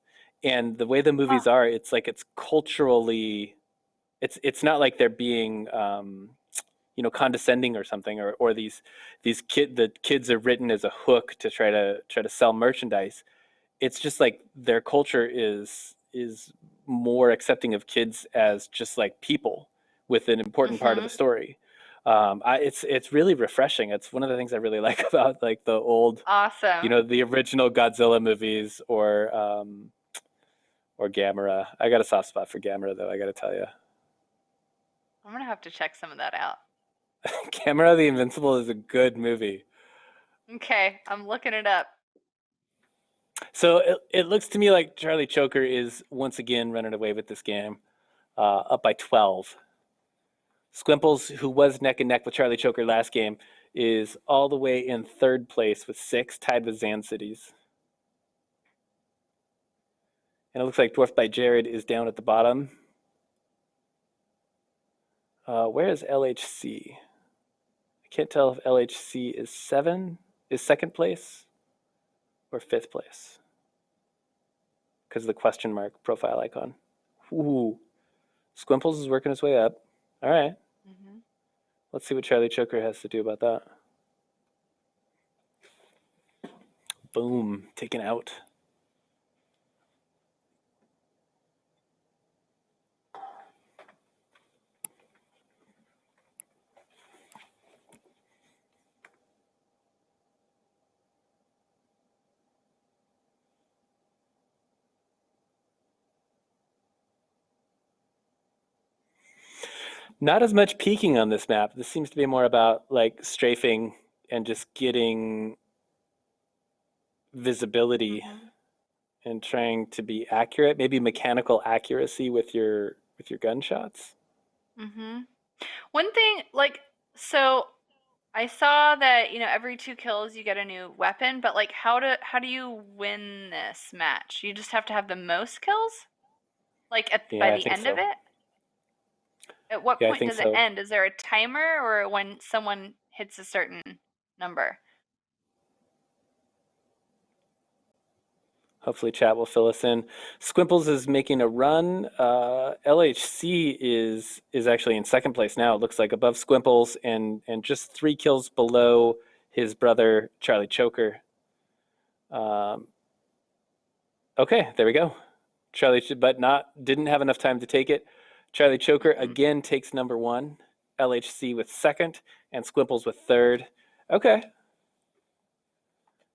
and the way the Huh. movies are, it's like it's culturally, it's not like they're being condescending or something, or the kids are written as a hook to try to sell merchandise. It's just like their culture is more accepting of kids as just like people with an important part of the Mhm. story. It's really refreshing. It's one of the things I really like about like the old, Awesome. the original Godzilla movies or Gamera. I got a soft spot for Gamera though. I got to tell you, I'm gonna have to check some of that out. Gamera the Invincible is a good movie. Okay, I'm looking it up. So it looks to me like Charlie Choker is once again running away with this game, up by 12. Squimples, who was neck and neck with Charlie Choker last game, is all the way in third place with 6, tied with Zan Cities. And it looks like Dwarfed by Jared is down at the bottom. Where is LHC? I can't tell if LHC is second place or fifth place because of the question mark profile icon. Ooh, Squimples is working his way up. All right. Mm-hmm. Let's see what Charlie Choker has to do about that. Boom, taken out. Not as much peeking on this map. This seems to be more about like strafing and just getting visibility Mm-hmm. and trying to be accurate. Maybe mechanical accuracy with your gunshots. Mm-hmm. One thing, like, so I saw that, every 2 kills you get a new weapon, but like how do you win this match? You just have to have the most kills? Like by Yeah, I the think end of so. it? At what Yeah, I point think does it so. end? Is there a timer or when someone hits a certain number? Hopefully, chat will fill us in. Squimples is making a run. LHC is actually in second place now. It looks like above Squimples and just 3 kills below his brother Charlie Choker. Um, okay, there we go. Charlie, but didn't have enough time to take it. Charlie Choker Mm-hmm. again takes number 1. LHC with second, and Squimples with third. Okay.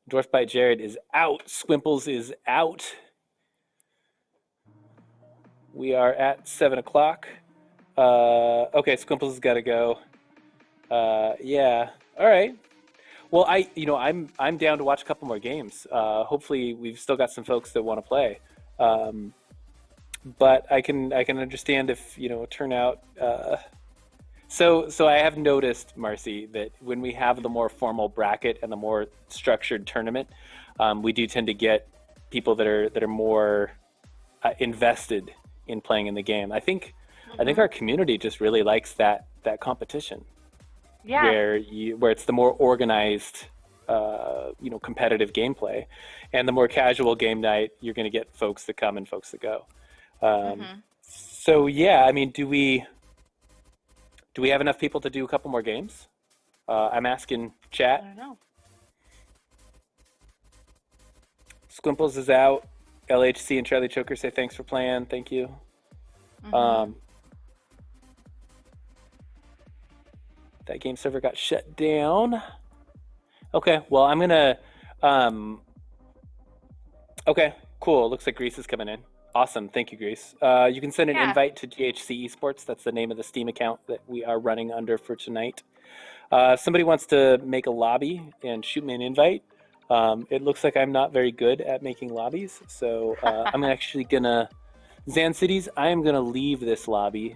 Dwarf Bite Jared is out. Squimples is out. We are at 7 o'clock. Okay, Squimples has got to go. Yeah. All right. Well, I'm down to watch a couple more games. Hopefully, we've still got some folks that want to play. But I can understand if turnout. So I have noticed, Marcy, that when we have the more formal bracket and the more structured tournament, we do tend to get people that are more invested in playing in the game. I think Mm-hmm. our community just really likes that competition Yeah. where it's the more organized, competitive gameplay, and the more casual game night. You're going to get folks that come and folks that go. Mm-hmm. So yeah, I mean, do we have enough people to do a couple more games? I'm asking I chat. don't know. Squimples is out. LHC and Charlie Choker say thanks for playing. Thank you. Mm-hmm. That game server got shut down. Okay, well, I'm gonna. Okay, cool. Looks like Grease is coming in. Awesome, thank you, Grease. You can send an Yeah. invite to GHC Esports. That's the name of the Steam account that we are running under for tonight. If somebody wants to make a lobby and shoot me an invite, it looks like I'm not very good at making lobbies, so I'm actually gonna. Zan Cities, I am gonna leave this lobby.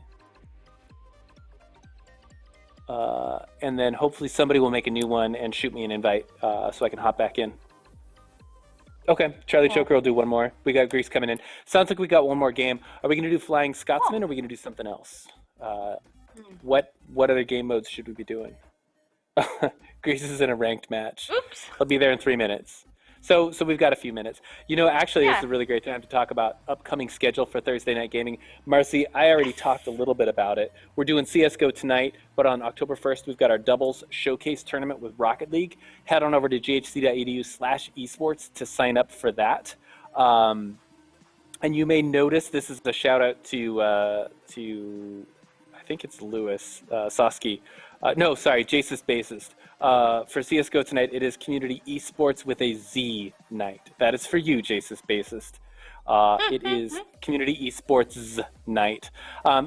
And then hopefully somebody will make a new one and shoot me an invite so I can hop back in. Okay, Charlie Cool. Choker will do one more. We got Grease coming in. Sounds like we got one more game. Are we going to do Flying Scotsman or are we going to do something else? Hmm. What other game modes should we be doing? Grease is in a ranked match. Oops. I'll be there in 3 minutes. So we've got a few minutes. Actually, this is Yeah. a really great time to talk about upcoming schedule for Thursday Night Gaming. Marcy, I already talked a little bit about it. We're doing CSGO tonight, but on October 1st, we've got our doubles showcase tournament with Rocket League. Head on over to ghc.edu/esports to sign up for that. And you may notice this is a shout out to I think it's Lewis Sosky. No, sorry, Jace's bassist. For CSGO tonight, it is Community Esports with a Z night. That is for you, Jace's bassist. It is Community Esports night.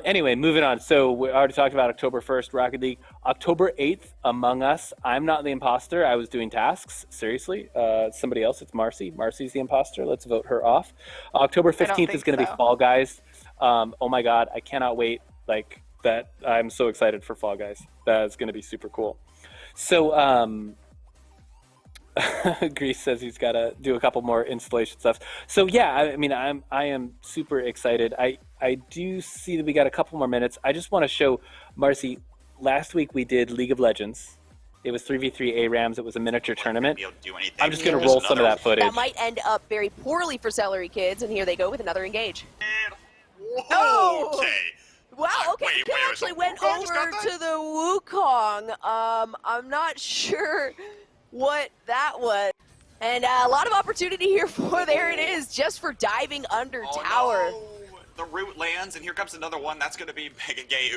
Anyway, moving on. So we already talked about October 1st, Rocket League. October 8th, Among Us. I'm not the imposter. I was doing tasks. Seriously. Somebody else. It's Marcy. Marcy's the imposter. Let's vote her off. October I don't 15th is think going to be so. Fall Guys. Oh my God. I cannot wait. Like that. I'm so excited for Fall Guys. That's going to be super cool. So, Grease says he's got to do a couple more installation stuff. So yeah, I mean, I am super excited. I do see that we got a couple more minutes. I just want to show Marcy. Last week we did League of Legends. It was 3v3 ARAMs. It was a miniature tournament. Be able to do anything. I'm just going to roll some of that footage. That might end up very poorly for Celery Kids, and here they go with another engage. Oh! Okay. Wow, okay, Wait, the kill wait, actually so went Wukong just over got to the Wukong. I'm not sure what that was. And a lot of opportunity here for, there it is, just for diving under tower. No. The root lands, and here comes another one. That's going to be Mega Gay.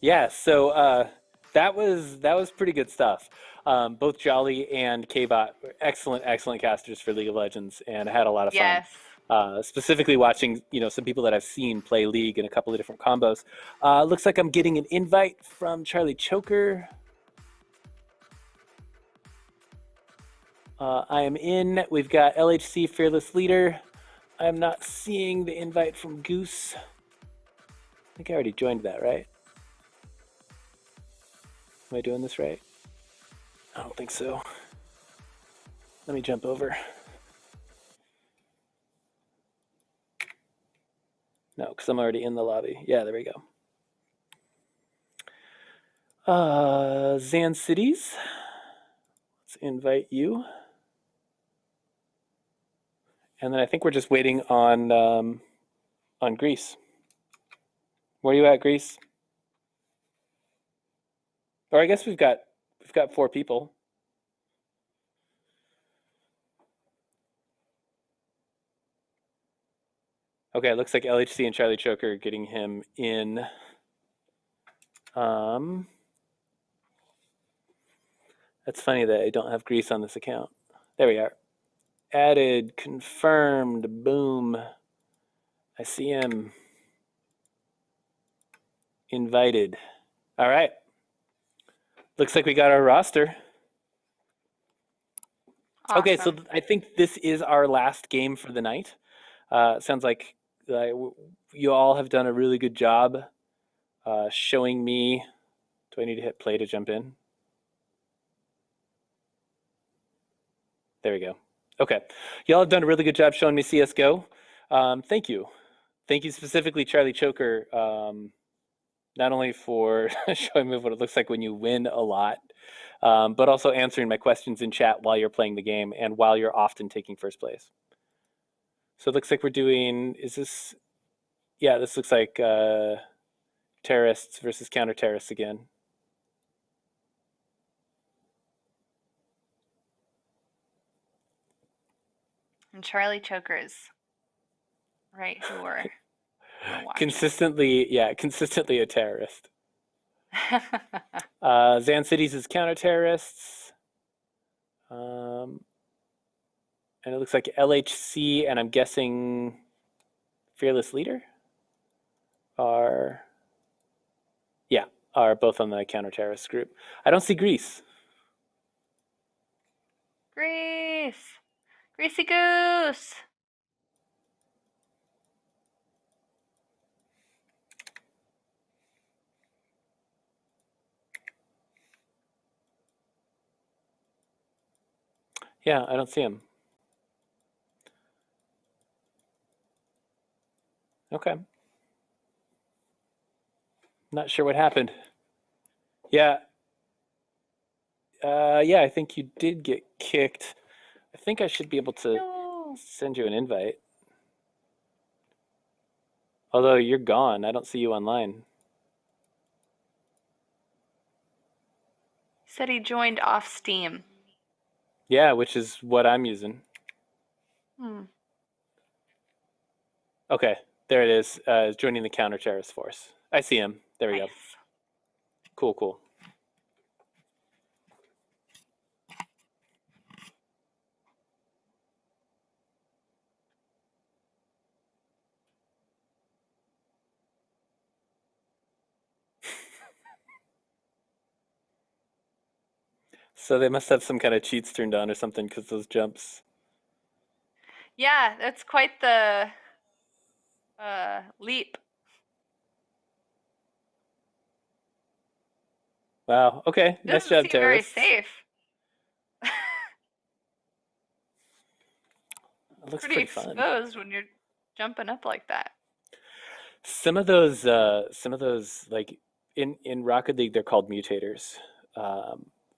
Yeah, so that was pretty good stuff. Both Jolly and K-Bot were excellent casters for League of Legends, and I had a lot of fun. Yes. Specifically watching, some people that I've seen play League in a couple of different combos. Looks like I'm getting an invite from Charlie Choker. I am in. We've got LHC Fearless Leader. I'm not seeing the invite from Goose. I think I already joined that, right? Am I doing this right? I don't think so. Let me jump over. No, because I'm already in the lobby. Yeah, there we go. Zan Cities. Let's invite you. And then I think we're just waiting on Greece. Where are you at, Greece? Or I guess we've got 4 people. Okay, it looks like LHC and Charlie Choker are getting him in. That's funny that I don't have Greece on this account. There we are. Added, confirmed, boom. I see him. Invited. All right. Looks like we got our roster. Awesome. Okay, so I think this is our last game for the night. Sounds like you all have done a really good job showing me. Do I need to hit play to jump in? There we go. Okay. Y'all have done a really good job showing me CSGO. Thank you. Thank you specifically, Charlie Choker, not only for showing me what it looks like when you win a lot, but also answering my questions in chat while you're playing the game and while you're often taking first place. So it looks like we're doing, this looks like terrorists versus counter-terrorists again. And Charlie Choker is right who we're watching. Consistently a terrorist. Zan Cities is counter-terrorists. And it looks like LHC and I'm guessing Fearless Leader are both on the counter-terrorist group. I don't see Greece. Greasy Goose. Yeah, I don't see him. Okay. Not sure what happened. Yeah. I think you did get kicked. I think I should be able to send you an invite. Although you're gone, I don't see you online. He said he joined off Steam. Yeah, which is what I'm using. Okay, there it is. Joining the counter-terrorist force. I see him. There we go. Cool. So they must have some kind of cheats turned on or something because those jumps. Yeah, that's quite the leap. Wow. Okay. Nice job, terrorists. Very safe. It looks pretty fun. exposed when you're jumping up like that? Some of those like in Rocket League, they're called mutators,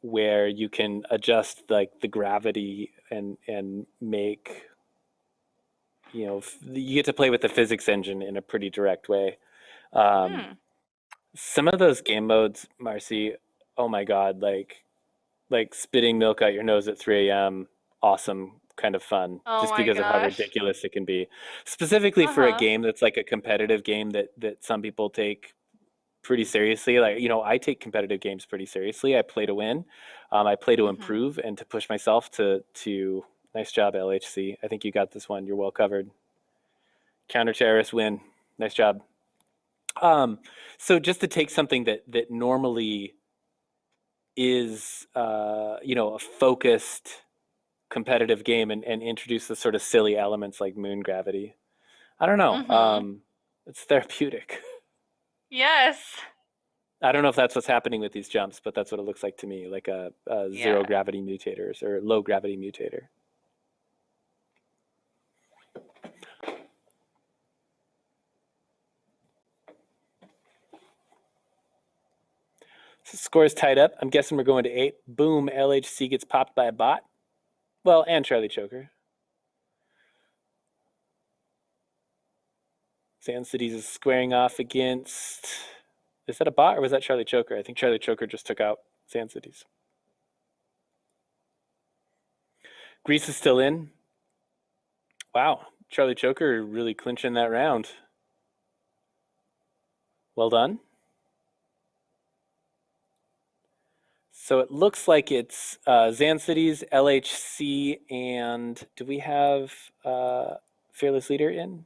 where you can adjust like the gravity and make, you get to play with the physics engine in a pretty direct way. Hmm. Some of those game modes, Marcy, oh my God, like spitting milk out your nose at 3 a.m. Awesome, kind of fun, Oh just my because of how gosh. ridiculous it can be. Specifically for a Uh-huh. game that's like a competitive game that some people take pretty seriously. Like, I take competitive games pretty seriously. I play to win. I play to Mm-hmm. improve and to push myself to nice job, LHC. I think you got this one. You're well covered. Counter terrorist win. Nice job. So just to take something that normally is a focused competitive game and introduce the sort of silly elements like moon gravity. I don't know. Mm-hmm. It's therapeutic. Yes. I don't know if that's what's happening with these jumps, but that's what it looks like to me, like a zero Yeah. gravity mutators or low gravity mutator. So score's tied up. I'm guessing we're going to 8. Boom, LHC gets popped by a bot. Well, and Charlie Choker. Sand Cities is squaring off against... Is that a bot or was that Charlie Choker? I think Charlie Choker just took out Sand Cities. Grease is still in. Wow, Charlie Choker really clinching that round. Well done. So it looks like it's Zancities, LHC, and do we have Fearless Leader in?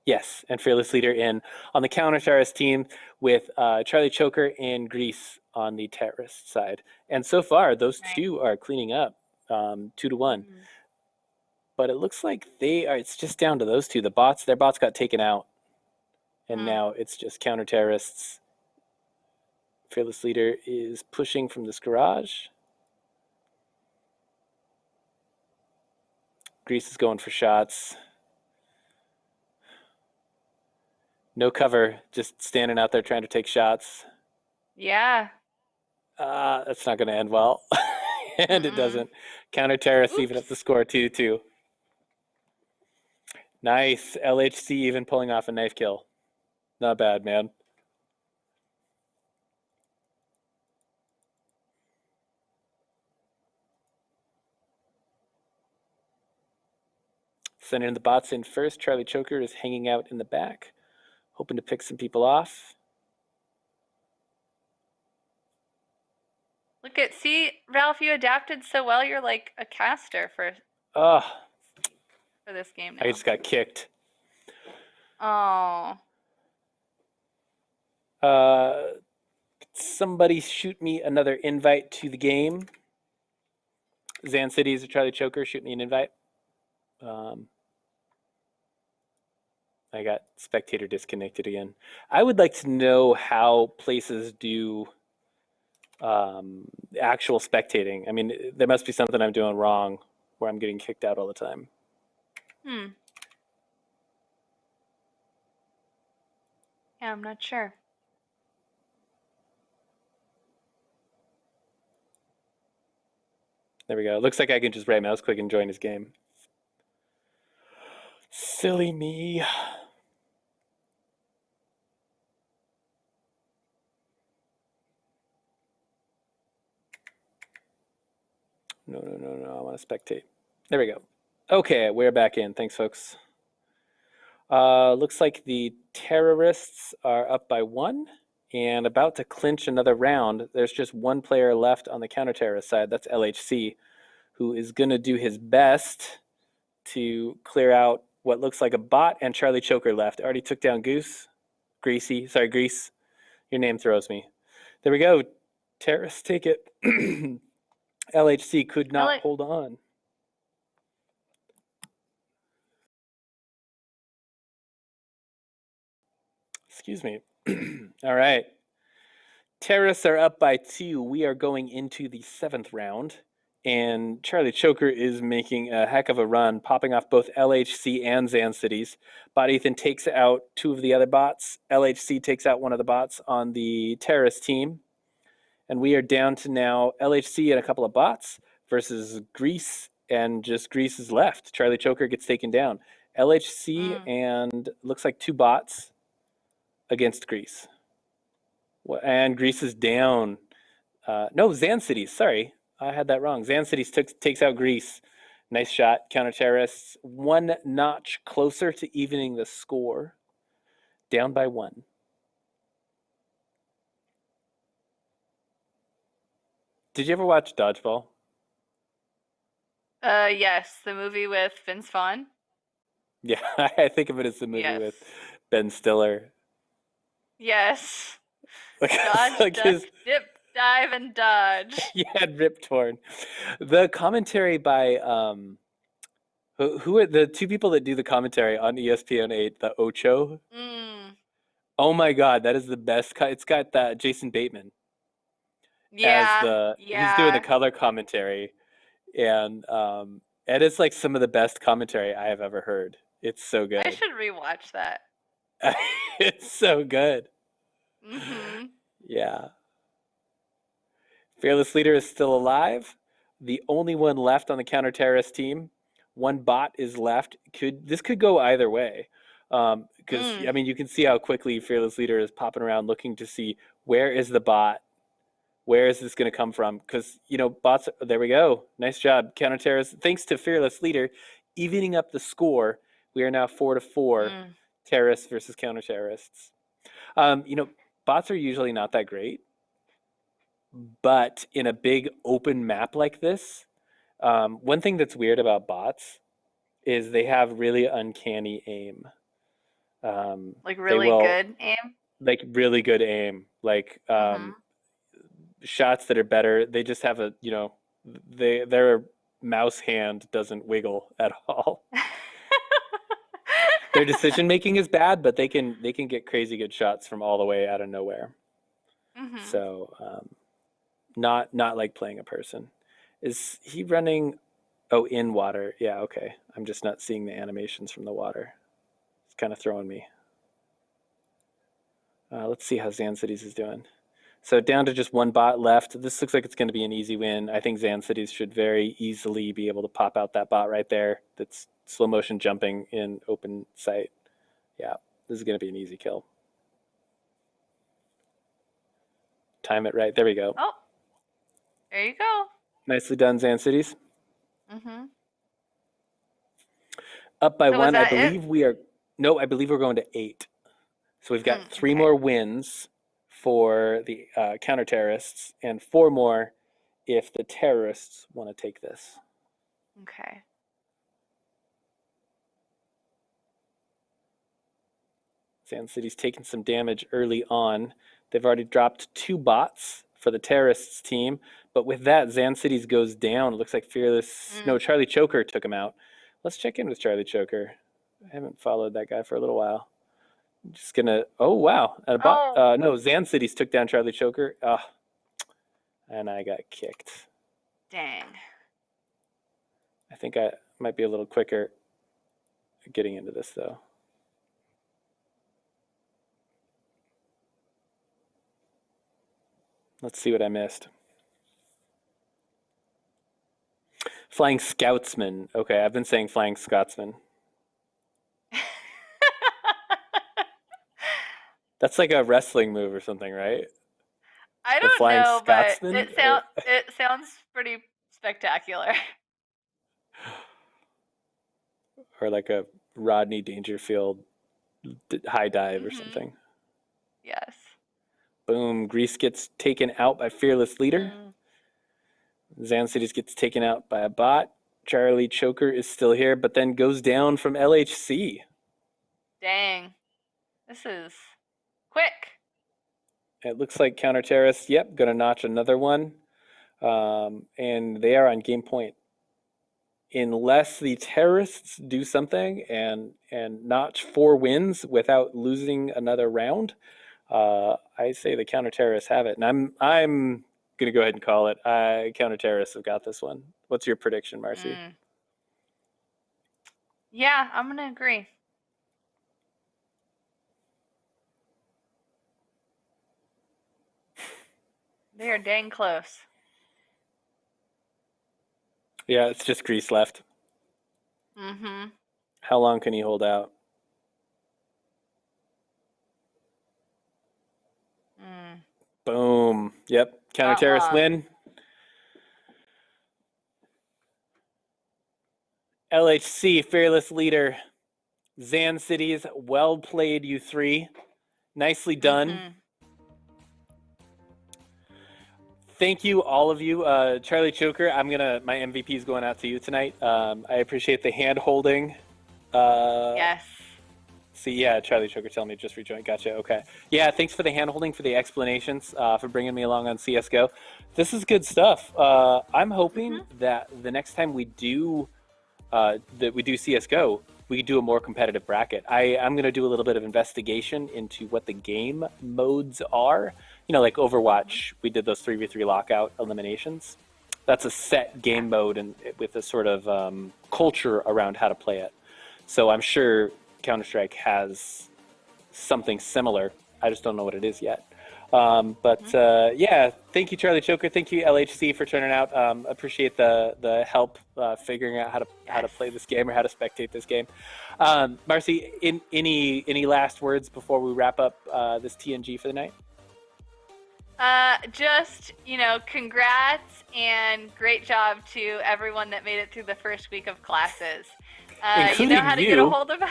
Yes, and Fearless Leader in on the counter terrorist team with Charlie Choker and Grease on the terrorist side. And so far, those Nice. two are cleaning up 2-1. Mm-hmm. But it looks like it's just down to those two. Their bots got taken out. And now it's just counter terrorists. Fearless Leader is pushing from this garage. Grease is going for shots. No cover, just standing out there trying to take shots. Yeah. That's not going to end well. And it doesn't. Counter terrorists even up the score 2-2. Nice. LHC even pulling off a knife kill. Not bad, man. Sending the bots in first. Charlie Choker is hanging out in the back, hoping to pick some people off. See, Ralph, you adapted so well. You're like a caster for Oh, this game now. I just got kicked. Oh. Somebody shoot me another invite to the game. Zan Cities or Charlie Choker, shoot me an invite. I got spectator disconnected again. I would like to know how places do actual spectating. I mean, there must be something I'm doing wrong where I'm getting kicked out all the time. Yeah, I'm not sure. There we go. Looks like I can just right mouse click and join his game. Silly me. No. I want to spectate. There we go. Okay, we're back in. Thanks, folks. Looks like the terrorists are up by 1 and about to clinch another round. There's just one player left on the counter-terrorist side. That's LHC, who is going to do his best to clear out what looks like a bot, and Charlie Choker left. Already took down Grease. Your name throws me. There we go. Terrorists take it. LHC could not hold on. Excuse me. All right. Terrorists are up by 2. We are going into the 7th round. and Charlie Choker is making a heck of a run, popping off both LHC and Zan Cities. Bot Ethan takes out 2 of the other bots. LHC takes out 1 of the bots on the terrorist team. And we are down to now LHC and a couple of bots versus Grease, and just Grease is left. Charlie Choker gets taken down. LHC and looks like 2 bots against Grease. And Grease is down. No, Zan Cities, sorry. I had that wrong. Zan Cities takes out Grease. Nice shot. Counter terrorists 1 notch closer to evening the score. Down by 1. Did you ever watch Dodgeball? Yes, the movie with Vince Vaughn. Yeah, I think of it as the movie with Ben Stiller. Yes. Like, Dodge, like duck, his, dip, dive, and dodge. yeah, Rip Torn. The commentary by who are the 2 people that do the commentary on ESPN 8, the Ocho? Oh my God, that is the best. It's got that Jason Bateman as he's doing the color commentary, and it's like some of the best commentary I have ever heard. It's so good. I should rewatch that. It's so good. Yeah. Fearless Leader is still alive. The only one left on the counter-terrorist team. 1 bot is left. This could go either way. Because, I mean, you can see how quickly Fearless Leader is popping around looking to see where is the bot? Where is this going to come from? Because, you know, bots, there we go. Nice job. Counter-terrorists, thanks to Fearless Leader, evening up the score. We are now 4-4, terrorists versus counter-terrorists. You know, bots are usually not that great. But in a big open map like this, one thing that's weird about bots is they have really uncanny aim. Like really good aim? Like really good aim. Like shots that are better. They just have a, you know, their mouse hand doesn't wiggle at all. Their decision making is bad, but they can get crazy good shots from all the way out of nowhere. So not like playing a person. Is he running? Oh, in water. Yeah, okay. I'm just not seeing the animations from the water. It's kind of throwing me. Let's see how Zan Cities is doing. So down to just 1 bot left. This looks like it's going to be an easy win. I think Zan Cities should very easily be able to pop out that bot right there. That's slow motion jumping in open sight. Yeah, this is going to be an easy kill. Time it right. There we go. Oh, there you go. Nicely done, Zan Cities. Up by 1. I believe we are. No, I believe we're going to 8. So we've got 3 more wins for the counter-terrorists and 4 more if the terrorists want to take this. Okay. Zan City's taking some damage early on. They've already dropped 2 bots for the terrorists team, but with that, Zan Cities goes down. It looks like Fearless. No, Charlie Choker took him out. Let's check in with Charlie Choker. I haven't followed that guy for a little while. I'm just gonna. Oh wow! No, Zan Cities took down Charlie Choker. And I got kicked. Dang. I think I might be a little quicker getting into this though. Let's see what I missed. Flying Scoutsman. Okay, I've been saying Flying Scotsman. That's like a wrestling move or something, right? I don't know, Scotsman, but it sounds pretty spectacular. Or like a Rodney Dangerfield high dive or something. Yes. Boom. Grease gets taken out by Fearless Leader. Zan Cities gets taken out by a bot. Charlie Choker is still here, but then goes down from LHC. Dang. This is quick. It looks like counter-terrorists, yep, going to notch another one. And they are on game point. Unless the terrorists do something and notch 4 wins without losing another round, I say the counter-terrorists have it. And I'm going to go ahead and call it. Counter-terrorists have got this one. What's your prediction, Marcy? Yeah, I'm gonna agree. They are dang close. Yeah, it's just Grease left. Mm-hmm. How long can he hold out? Boom. Yep. Counter-terrorist win. LHC, fearless leader. Zan Cities, well played, you three. Nicely done. Thank you, all of you. Charlie Choker, my MVP is going out to you tonight. I appreciate the hand holding. Yes. See, yeah, Charlie Choker telling me just rejoined. Gotcha. Okay. Yeah, thanks for the hand holding, for the explanations, for bringing me along on CSGO. This is good stuff. I'm hoping that the next time we do CSGO, we do a more competitive bracket. I'm going to do a little bit of investigation into what the game modes are. You know, like Overwatch, we did those 3v3 lockout eliminations. That's a set game mode and with a sort of culture around how to play it. So I'm sure Counter-Strike has something similar. I just don't know what it is yet. Yeah, thank you, Charlie Choker. Thank you, LHC, for turning out. Appreciate the help figuring out how to play this game or how to spectate this game. Marcy, any last words before we wrap up this TNG for the night? Just, congrats and great job to everyone that made it through the first week of classes. Including you know how to get a you. hold of it?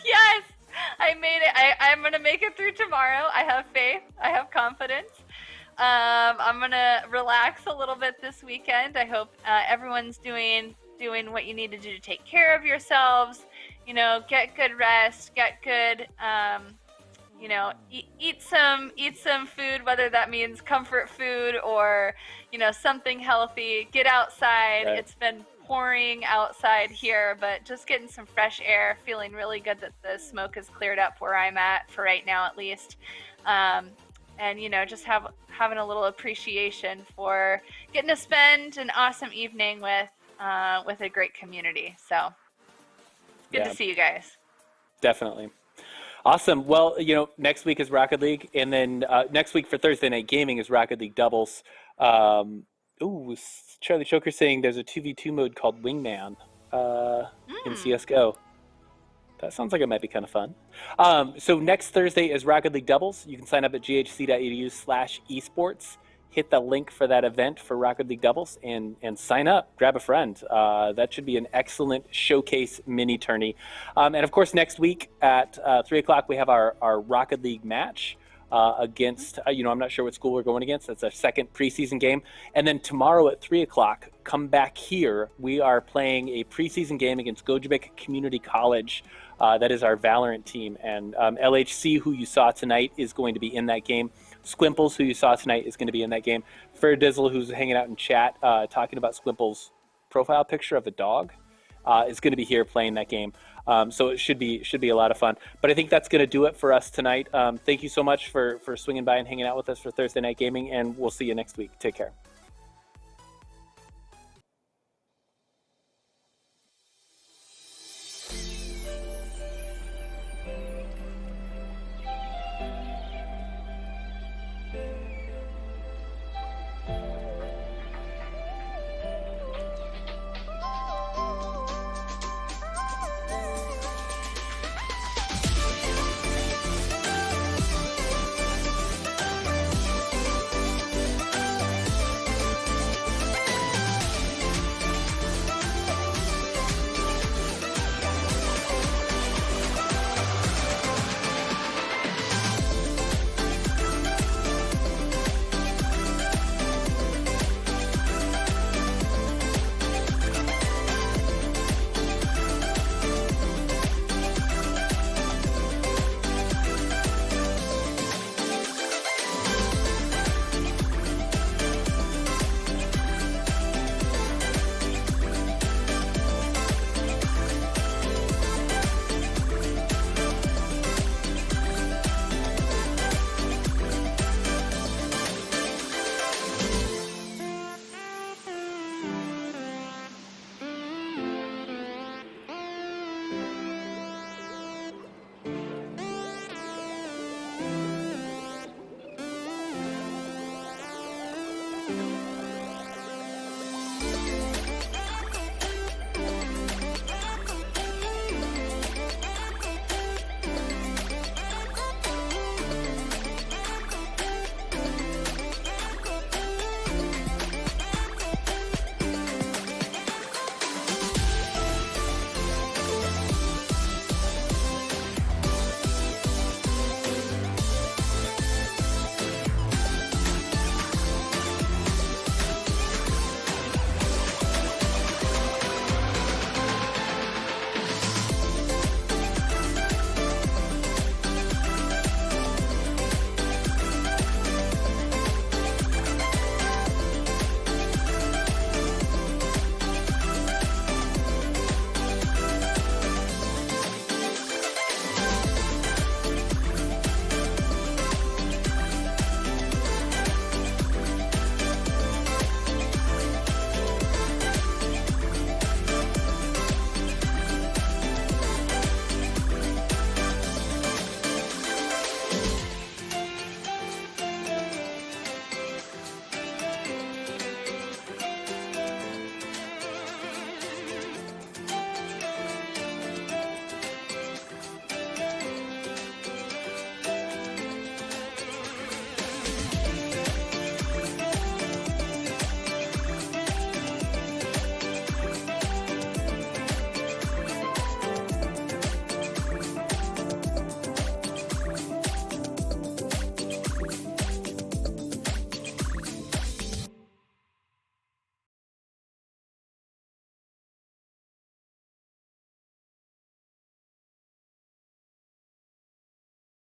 Yes, I made it. I'm going to make it through tomorrow. I have faith. I have confidence. I'm going to relax a little bit this weekend. I hope everyone's doing what you need to do to take care of yourselves. Get good rest, get good eat some food, whether that means comfort food or something healthy. Get outside. Right. It's been pouring outside here, but just getting some fresh air, feeling really good that the smoke has cleared up where I'm at for right now, at least. And just having a little appreciation for getting to spend an awesome evening with a great community. So it's good to see you guys. Definitely. Awesome. Well, next week is Rocket League, and then next week for Thursday Night Gaming is Rocket League doubles. Charlie Choker saying there's a 2v2 mode called Wingman in CSGO. That sounds like it might be kind of fun. So next Thursday is Rocket League doubles. You can sign up at ghc.edu/esports. Hit the link for that event for Rocket League doubles and sign up. Grab a friend. That should be an excellent showcase mini tourney. And of course, next week at 3 o'clock, we have our Rocket League match against, I'm not sure what school we're going against. That's our second preseason game. And then tomorrow at 3 o'clock, come back here. We are playing a preseason game against Gojibek Community College. That is our Valorant team. And LHC, who you saw tonight, is going to be in that game. Squimples, who you saw tonight, is going to be in that game. Ferdizzle, who's hanging out in chat talking about Squimples' profile picture of a dog, is going to be here playing that game. So it should be a lot of fun. But I think that's going to do it for us tonight. Thank you so much for swinging by and hanging out with us for Thursday Night Gaming, and we'll see you next week. Take care.